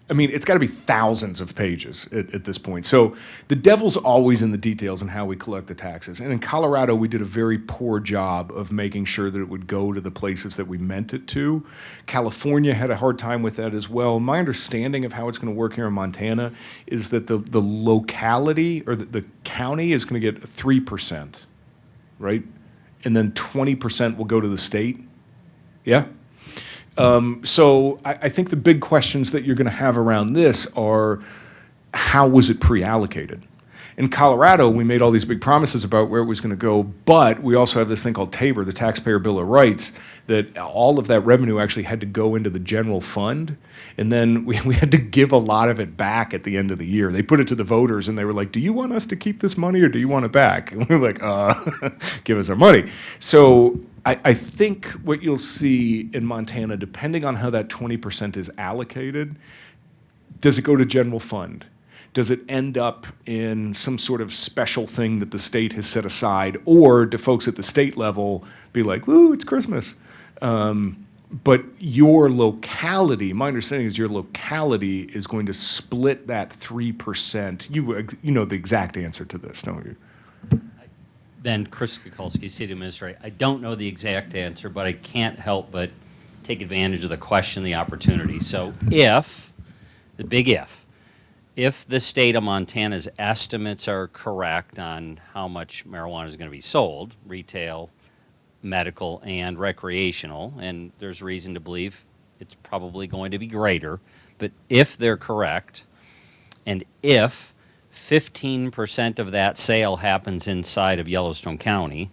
I mean, it's got to be thousands of pages at this point. So the devil's always in the details on how we collect the taxes. And in Colorado, we did a very poor job of making sure that it would go to the places that we meant it to. California had a hard time with that as well. My understanding of how it's going to work here in Montana is that the locality or the county is going to get 3%, right? And then 20% will go to the state. Yeah? So I think the big questions that you're going to have around this are, how was it pre-allocated? In Colorado, we made all these big promises about where it was going to go, but we also have this thing called TABOR, the Taxpayer Bill of Rights, that all of that revenue actually had to go into the general fund, and then we had to give a lot of it back at the end of the year. They put it to the voters, and they were like, do you want us to keep this money, or do you want it back? And we were like, give us our money. So I think what you'll see in Montana, depending on how that 20% is allocated, does it go to general fund? Does it end up in some sort of special thing that the state has set aside? Or do folks at the state level be like, woo, it's Christmas? But your locality, my understanding is your locality is going to split that 3%. You know the exact answer to this, don't you? Ben, Chris Kukulski, City Administrator. I don't know the exact answer, but I can't help but take advantage of the question, the opportunity. So the big if the state of Montana's estimates are correct on how much marijuana is going to be sold, retail, medical, and recreational, and there's reason to believe it's probably going to be greater, but if they're correct, and if 15% of that sale happens inside of Yellowstone County,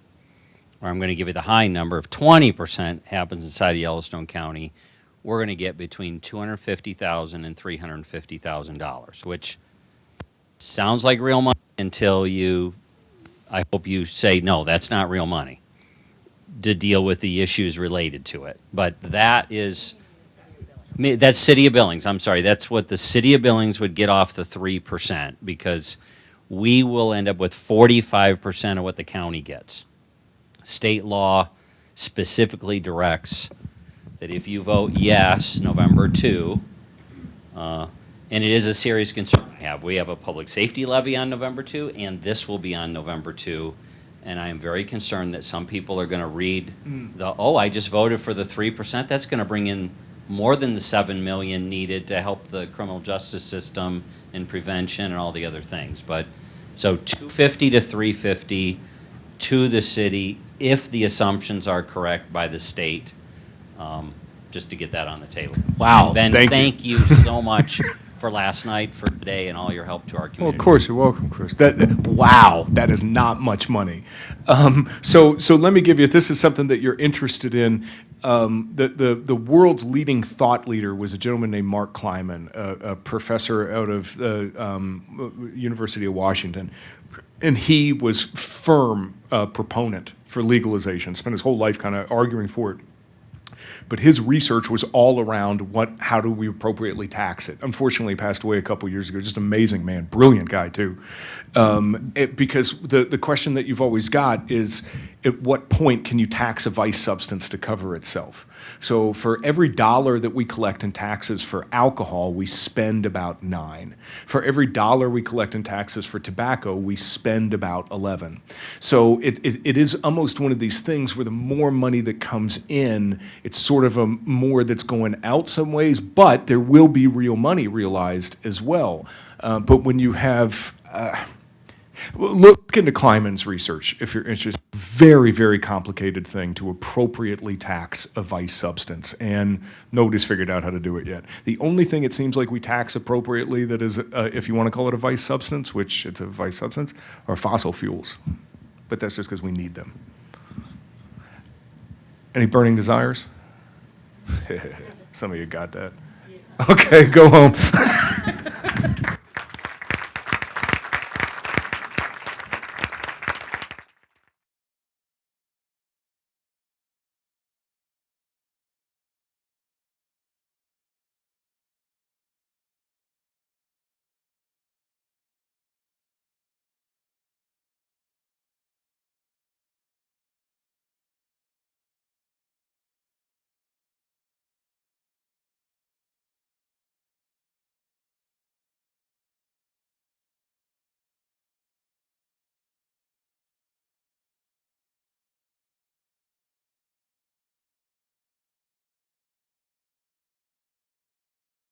or I'm going to give you the high number, if 20% happens inside of Yellowstone County, we're going to get between $250,000 and $350,000, which sounds like real money until I hope you say, no, that's not real money, to deal with the issues related to it. But that's City of Billings. I'm sorry. That's what the City of Billings would get off the 3%, because we will end up with 45% of what the county gets. State law specifically directs that if you vote yes November 2, and it is a serious concern we have a public safety levy on November 2, and this will be on November 2. And I am very concerned that some people are going to read I just voted for the 3%. That's going to bring in more than the $7 million needed to help the criminal justice system and prevention and all the other things. But so 250 to 350 to the city, if the assumptions are correct by the state, just to get that on the table. Wow, Ben, thank you. you so much for last night, for today, and all your help to our community. Well, of course, you're welcome, Chris. Wow, that is not much money. So let me give you, if this is something that you're interested in, the world's leading thought leader was a gentleman named Mark Kleiman, a professor out of the University of Washington. And he was firm proponent for legalization, spent his whole life kind of arguing for it. But his research was all around how do we appropriately tax it. Unfortunately, he passed away a couple years ago. Just amazing man, brilliant guy too. Because the question that you've always got is, at what point can you tax a vice substance to cover itself? So for every dollar that we collect in taxes for alcohol, we spend about 9. For every dollar we collect in taxes for tobacco, we spend about 11. So it is almost one of these things where the more money that comes in, it's sort of a more that's going out some ways, but there will be real money realized as well. But when you have... look into Kleiman's research if you're interested. Very, very complicated thing to appropriately tax a vice substance, and nobody's figured out how to do it yet. The only thing it seems like we tax appropriately that is, if you want to call it a vice substance, which it's a vice substance, are fossil fuels. But that's just because we need them. Any burning desires? Some of you got that. Okay, go home.